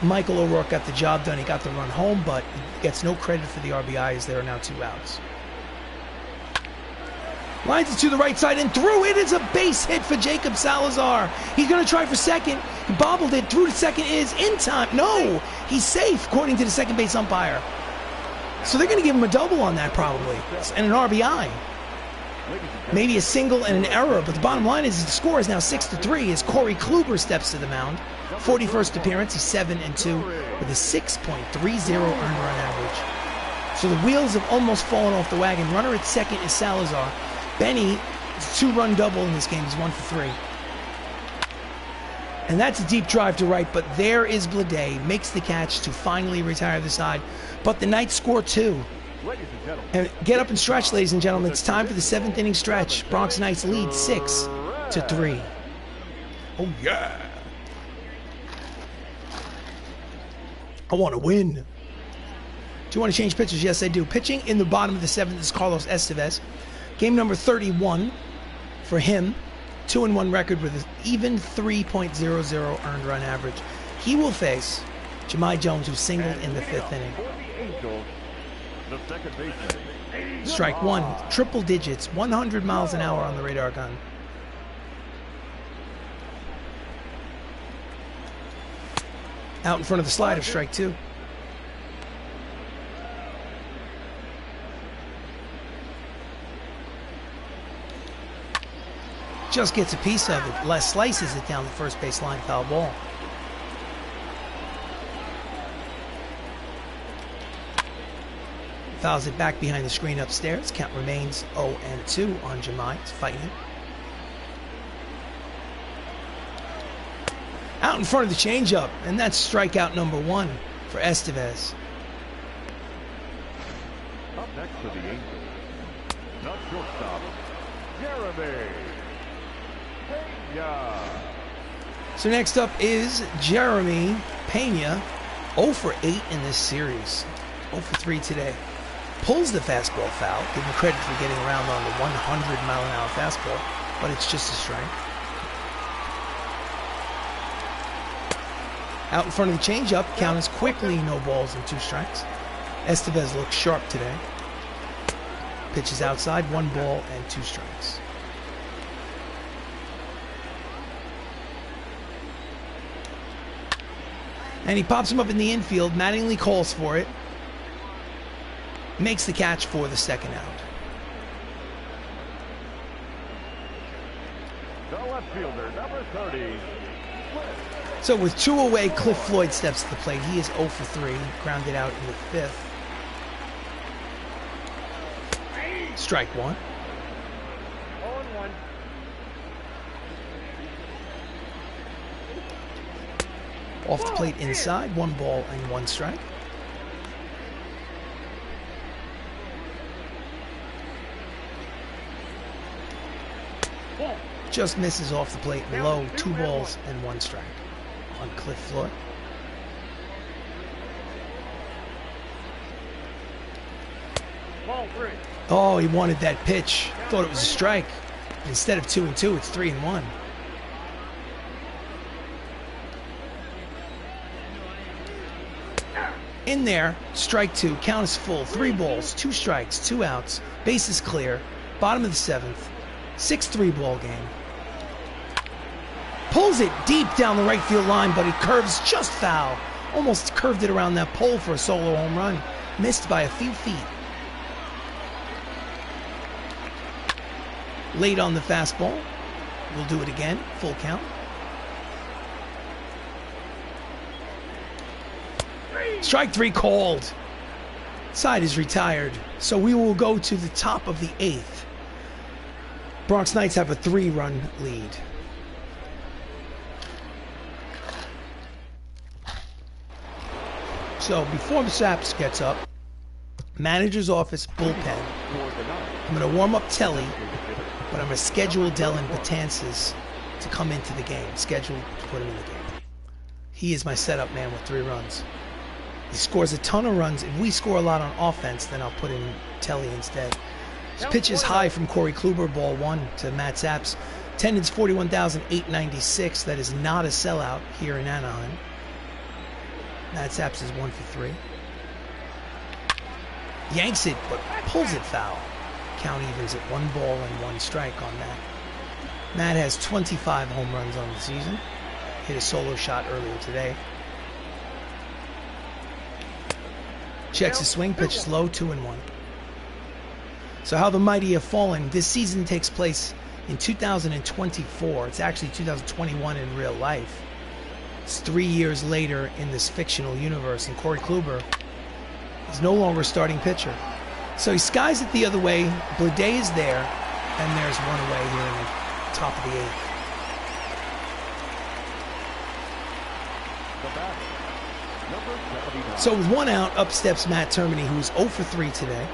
Michael O'Rourke got the job done. He got the run home, but he gets no credit for the RBI as there are now 2 outs. Lines it to the right side and through. It is a base hit for Jacob Salazar. He's going to try for second. He bobbled it. Through to second is in time. No, he's safe, according to the second base umpire. So they're going to give him a double on that probably, and an RBI. Maybe a single and an error, but the bottom line is the score is now 6-3 as Corey Kluber steps to the mound. 41st appearance, he's 7-2 with a 6.30 earned run average. So the wheels have almost fallen off the wagon. Runner at second is Salazar. Benny, two-run double in this game. He's 1 for 3. And that's a deep drive to right, but there is Blade, makes the catch to finally retire the side. But the Knights score 2. And get up and stretch, ladies and gentlemen. It's time for the 7th inning stretch. Bronx Knights lead 6-3. Oh, yeah. I want to win. Do you want to change pitchers? Yes, I do. Pitching in the bottom of the 7th is Carlos Estevez. Game number 31 for him. 2-1 record with an even 3.00 earned run average. He will face Jahmai Jones, who singled in the 5th inning. Strike one, triple digits, 100 miles an hour on the radar gun. Out in front of the slider, strike 2. Just gets a piece of it. Les slices it down the first base line, foul ball. Fouls it back behind the screen upstairs. Count remains 0-2 on Jahmai. He's fighting. Out in front of the changeup, and that's strikeout number 1 for Estevez. Up next to the Angels, not shortstop, Jeremy Pena. So next up is Jeremy Pena, 0 for 8 in this series. 0 for 3 today. Pulls the fastball foul. Give him credit for getting around on the 100-mile-an-hour fastball, but it's just a strike. Out in front of the changeup, count is quickly no balls and 2 strikes. Estevez looks sharp today. Pitches outside, 1 ball and 2 strikes. And he pops him up in the infield. Mattingly calls for it. Makes the catch for the 2nd out. The left fielder, number 30. So with 2 away, Cliff Floyd steps to the plate. He is 0 for 3, grounded out in the 5th. Strike 1. 0-1. Off the plate inside, 1 ball and 1 strike. Just misses off the plate low, 2 balls and 1 strike on Cliff Floyd. Ball 3. Oh, he wanted that pitch. Thought it was a strike. Instead of 2-2, it's 3-1. In there, strike 2, count is full, 3 balls, 2 strikes, 2 outs, bases clear, bottom of the 7th, 6-3 ball game. Pulls it deep down the right field line, but it curves just foul. Almost curved it around that pole for a solo home run. Missed by a few feet. Late on the fastball. We'll do it again, full count. Strike 3 called. Side is retired. So we will go to the top of the 8th. Bronx Knights have a 3-run lead. So before the Saps gets up, manager's office bullpen. I'm going to warm up Telly, but I'm going to schedule Dylan Betances to come into the game. Scheduled to put him in the game. He is my setup man with 3 runs. He scores a ton of runs. If we score a lot on offense, then I'll put in Telly instead. This pitch is high from Corey Kluber, ball 1 to Matt Saps. Attendance 41,896. That is not a sellout here in Anaheim. Matt Saps is 1 for 3. Yanks it, but pulls it foul. Count evens at 1 ball and 1 strike on Matt. Matt has 25 home runs on the season. Hit a solo shot earlier today. Checks his swing, pitches low, 2-1. So how the mighty have fallen. This season takes place in 2024. It's actually 2021 in real life. It's 3 years later in this fictional universe, and Corey Kluber is no longer starting pitcher. So he skies it the other way. Blade is there, and there's one away here in the top of the 8th. So with 1 out, up steps Matt Termini, who's 0 for 3 today.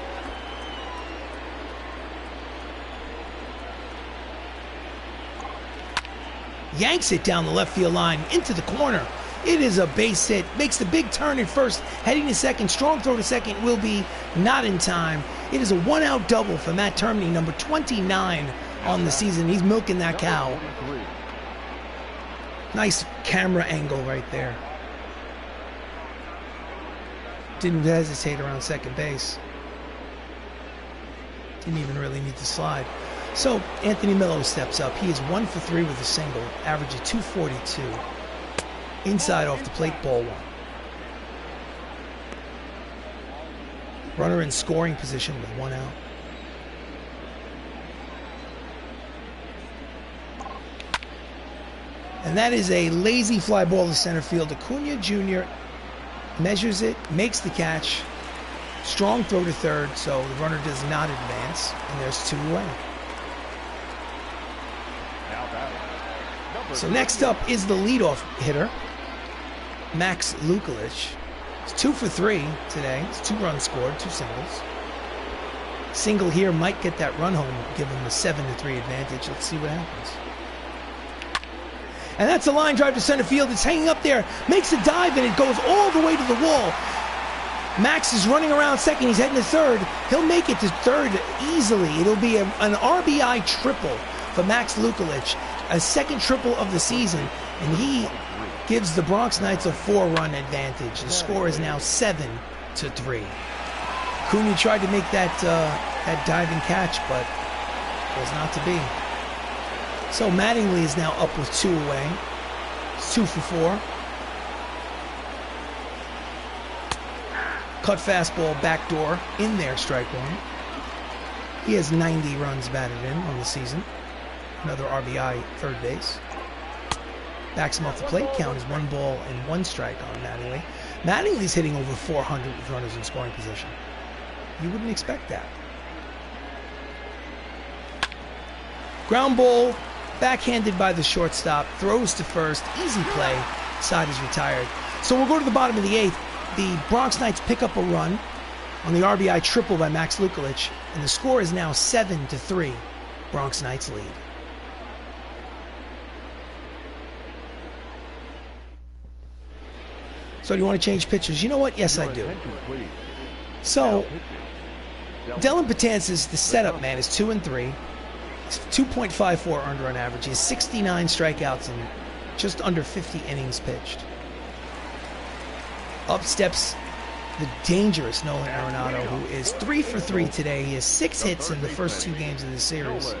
Yanks it down the left field line into the corner. It is a base hit. Makes the big turn at first, heading to second. Strong throw to second will be not in time. It is a 1-out double for Matt Termini, number 29 on the season. He's milking that cow. Nice camera angle right there. Didn't hesitate around second base. Didn't even really need to slide. So Anthony Millo steps up. He is 1 for 3 with a single, average of 242. Inside off the plate, ball 1. Runner in scoring position with 1 out. And that is a lazy fly ball to center field. Acuna Jr. measures it, makes the catch. Strong throw to third, so the runner does not advance, and there's 2 away. So next up is the leadoff hitter, Max Luklitch. He's 2 for 3 today. It's 2 runs scored, 2 singles. Single here might get that run home, give him a 7-3 advantage. Let's see what happens. And that's a line drive to center field. It's hanging up there, makes a dive, and it goes all the way to the wall. Max is running around second. He's heading to third. He'll make it to third easily. It'll be an RBI triple for Max Luklitch, a second triple of the season, and he gives the Bronx Knights a 4-run advantage. The score is now 7-3. Acuna tried to make that diving catch, but was not to be. So Mattingly is now up with 2 away. It's 2 for 4. Cut fastball, backdoor, in there, strike 1. He has 90 runs batted in on the season. Another RBI, third base. Backs him off the plate. Count is 1 ball and 1 strike on Mattingly. Mattingly's hitting over 400 with runners in scoring position. You wouldn't expect that. Ground ball, backhanded by the shortstop, throws to first, easy play, side is retired. So we'll go to the bottom of the 8th. The Bronx Knights pick up a run on the RBI triple by Max Luklitch, and the score is now 7-3. Bronx Knights lead. So do you want to change pitchers? You know what? Yes, I do. So Dellin Betances, the setup man, is 2-3. 2.54 earned run average. He has 69 strikeouts and just under 50 innings pitched. Up steps the dangerous Nolan Arenado, who is 3 for 3 today. He has 6 hits in the first 2 games of the series.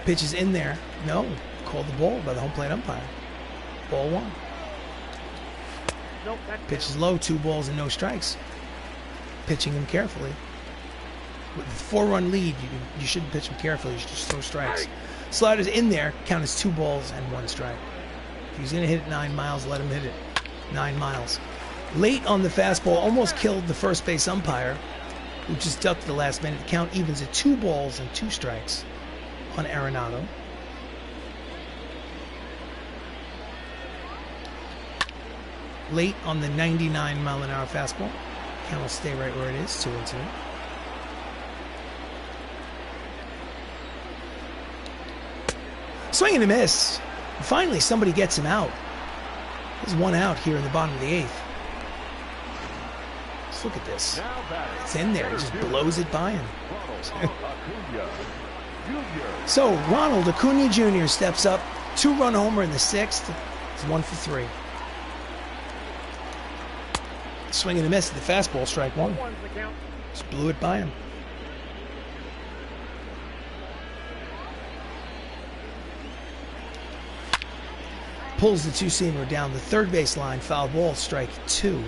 Pitch is in there. No. Called the ball by the home plate umpire. Ball 1. Pitch is low, 2 balls and no strikes. Pitching him carefully. With a 4-run lead, you shouldn't pitch him carefully. You should just throw strikes. Slider's in there. Count as 2 balls and 1 strike. If he's going to hit it 9 miles, let him hit it 9 miles. Late on the fastball, almost killed the first base umpire, who just ducked the last minute. The count evens at 2 balls and 2 strikes on Arenado. Late on the 99-mile-an-hour fastball. Count will stay right where it is, 2-2. Swing and a miss. And finally, somebody gets him out. There's 1 out here in the bottom of the 8th. Let's look at this. It's in there. He just blows it by him. So Ronald Acuna Jr. steps up. 2-run homer in the 6th. It's 1 for 3. Swing and a miss at the fastball, strike 1. Just blew it by him. Pulls the two-seamer down the third base line. Foul ball, strike 2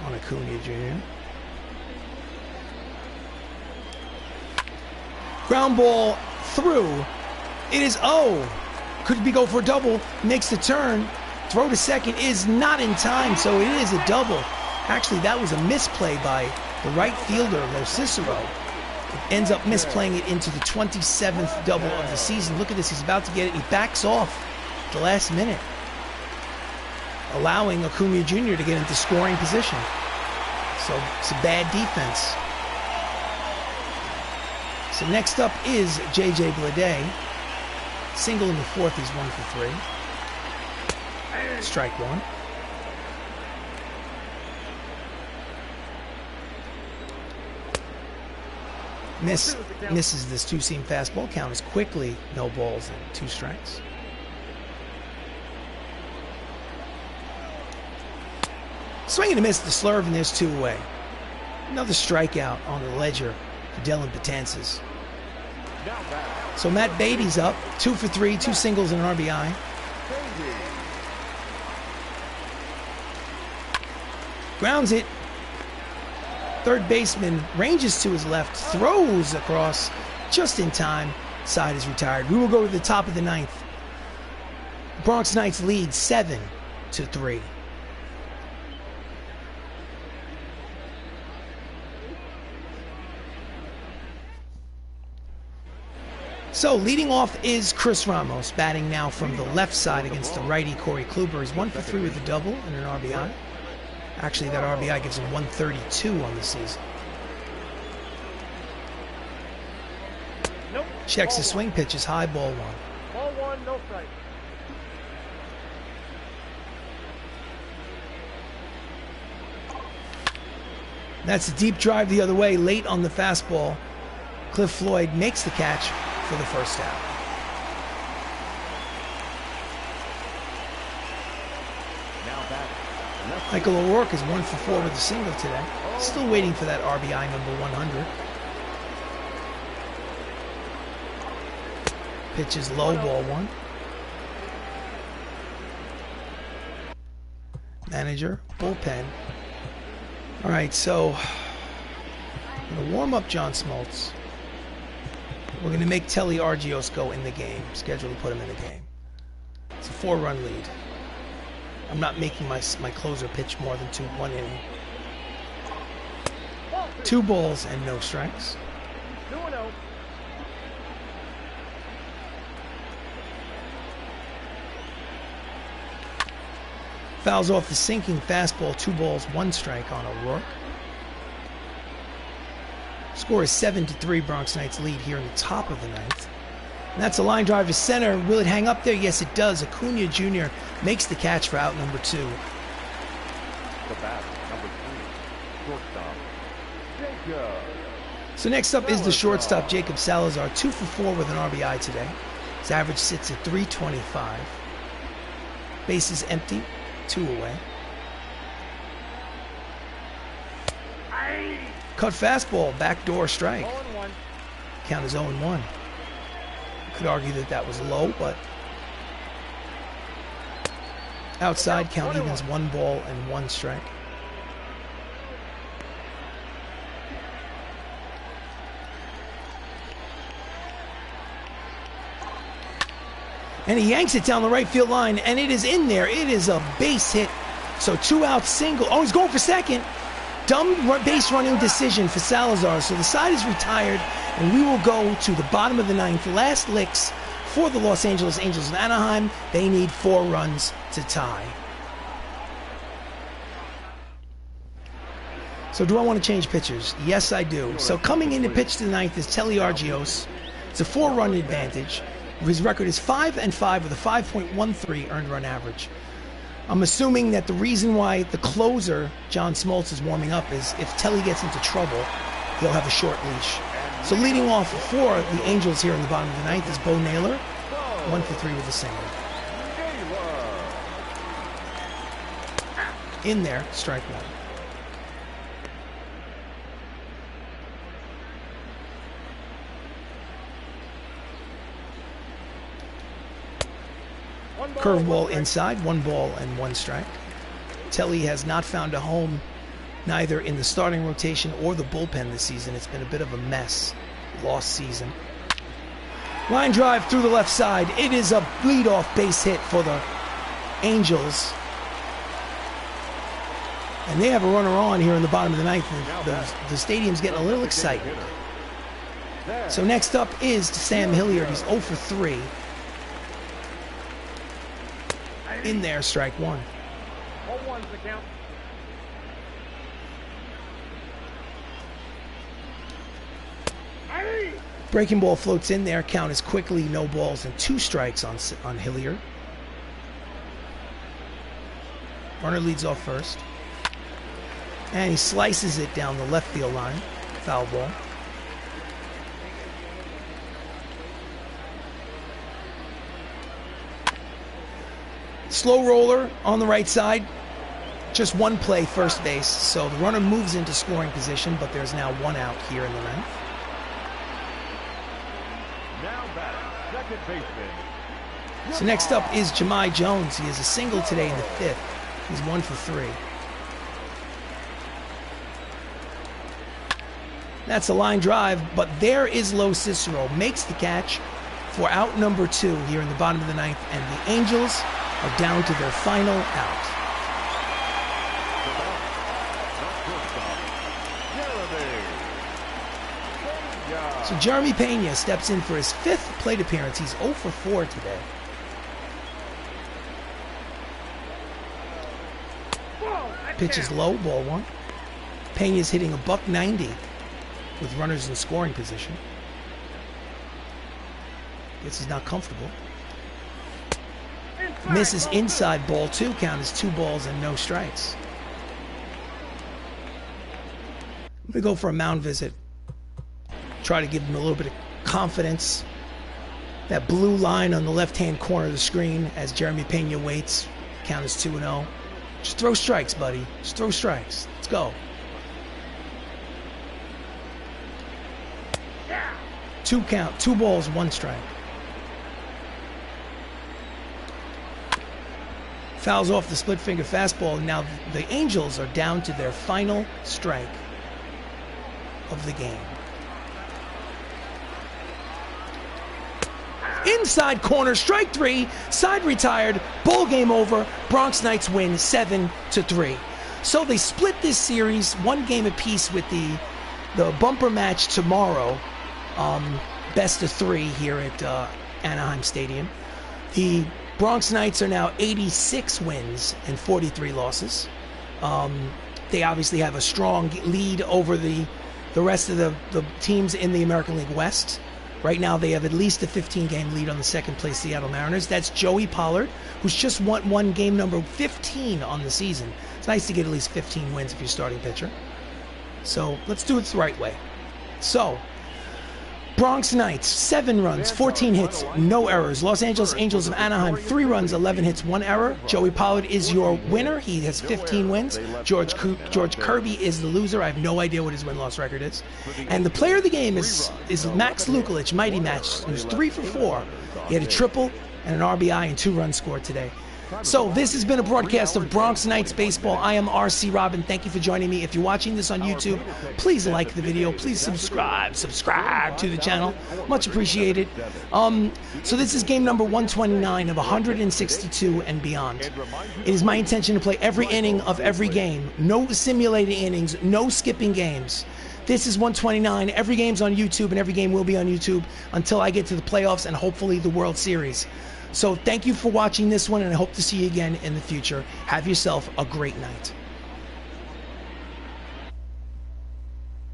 on Acuna Jr. Ground ball through. It is could be go for a double. Makes the turn. Throw to second is not in time, so it is a double. Actually, that was a misplay by the right fielder, LoCicero. Ends up misplaying it into the 27th double of the season. Look at this. He's about to get it. He backs off at the last minute, allowing Acuna Jr. to get into scoring position. So it's a bad defense. So next up is J.J. Bleday. Single in the fourth, he's 1 for 3. Strike 1. Misses this two-seam fastball. Count is quickly no balls and 2 strikes. Swing and a miss, the slurve, and there's 2 away. Another strikeout on the ledger for Dylan Betances. So Matt Beatty's up, 2 for 3, 2 singles and an RBI. Grounds it. Third baseman ranges to his left, throws across just in time. Side is retired. We will go to the top of the 9th. Bronx Knights lead 7-3. So leading off is Chris Ramos, batting now from the left side against the righty Corey Kluber. He's 1 for 3 with a double and an RBI. Actually, that RBI gives him 132 on the season. Nope. Checks his swing pitches, high, ball 1. Ball 1, no strike. That's a deep drive the other way, late on the fastball. Cliff Floyd makes the catch for the first out. Michael O'Rourke is 1 for 4 with a single today. Still waiting for that RBI number 100. Pitches low, ball 1. Manager, bullpen. All right, so I'm going to warm up John Smoltz. We're going to make Telly Argios go in the game. Schedule to put him in the game. It's a 4-run lead. I'm not making my closer pitch more than 1 inning. 2 balls and no strikes. 2-0. Fouls off the sinking fastball. 2 balls, 1 strike on O'Rourke. Score is 7-3. Bronx Knights lead here in the top of the 9th. And that's a line drive to center. Will it hang up there? Yes, it does. Acuna Jr. makes the catch for out number 2. The bat, number 3, shortstop, Jacob. So next up is the shortstop, Jacob Salazar, 2 for 4 with an RBI today. His average sits at 325. Bases empty, 2 away. Cut fastball, backdoor strike. 0-1. Count is 0-1. Could argue that that was low, but outside count evens 1 ball and 1 strike. And he yanks it down the right field line, and it is in there. It is a base hit. So 2 out single. Oh, he's going for second. Dumb base running decision for Salazar. So the side is retired, and we will go to the bottom of the 9th. Last licks for the Los Angeles Angels of Anaheim. They need 4 runs to tie. So do I want to change pitchers? Yes, I do. So coming in to pitch to the 9th is Telly Argios. It's a 4-run advantage. His record is 5-5 with a 5.13 earned run average. I'm assuming that the reason why the closer, John Smoltz, is warming up is if Telly gets into trouble, he'll have a short leash. So leading off for the Angels here in the bottom of the 9th is Bo Naylor, 1 for 3 with a single. In there, strike 1. Curveball inside, 1 ball and 1 strike. Telly has not found a home neither in the starting rotation or the bullpen this season. It's been a bit of a mess. Lost season. Line drive through the left side. It is a leadoff base hit for the Angels. And they have a runner on here in the bottom of the ninth. The stadium's getting a little excited. So next up is Sam Hilliard. He's 0 for 3. In there, strike 1. 0-1's the count. Breaking ball floats in there. Count is quickly no balls and 2 strikes on Hilliard. Runner leads off first. And he slices it down the left field line. Foul ball. Slow roller on the right side. Just 1 play first base. So the runner moves into scoring position, but there's now 1 out here in the ninth. Now batting, second baseman. So next up is Jahmai Jones. He has a single today in the 5th. He's 1 for 3. That's a line drive, but there is LoCicero. Makes the catch for out number 2 here in the bottom of the ninth, and the Angels are down to their final out. So Jeremy Pena steps in for his 5th plate appearance. He's 0 for 4 today. Pitch is low, ball 1. Pena's hitting a $190 with runners in scoring position. Guess he's not comfortable. Misses inside, ball 2. Count is 2 balls and no strikes. I'm going to go for a mound visit. Try to give him a little bit of confidence. That blue line on the left-hand corner of the screen as Jeremy Pena waits. Count is 2-0. Just throw strikes, buddy. Just throw strikes. Let's go. 2 count. 2 balls, 1 strike. Fouls off the split finger fastball. Now the Angels are down to their final strike of the game. Inside corner, strike 3, side retired, ball game over. Bronx Knights win 7-3. So they split this series 1 game apiece with the bumper match tomorrow. Best of 3 here at Anaheim Stadium. The Bronx Knights are now 86 wins and 43 losses. They obviously have a strong lead over the rest of the teams in the American League West. Right now, they have at least a 15-game lead on the second-place Seattle Mariners. That's Joey Pollard, who's just won game number 15 on the season. It's nice to get at least 15 wins if you're starting pitcher. So let's do it the right way. So, Bronx Knights, 7 runs, 14 hits, no errors. Los Angeles Angels of Anaheim, 3 runs, 11 hits, 1 error. Joey Pollard is your winner. He has 15 wins. George Kirby is the loser. I have no idea what his win-loss record is. And the player of the game is Max Luklitch, Mighty Match, who's 3 for 4. He had a triple and an RBI and 2 runs scored today. So this has been a broadcast of Bronx Knights Baseball. I am RC Robbin. Thank you for joining me. If you're watching this on YouTube, please like the video. Please subscribe to the channel. Much appreciated. So this is game number 129 of 162 and beyond. It is my intention to play every inning of every game. No simulated innings, no skipping games. This is 129. Every game's on YouTube, and every game will be on YouTube until I get to the playoffs and hopefully the World Series. So thank you for watching this one, and I hope to see you again in the future. Have yourself a great night.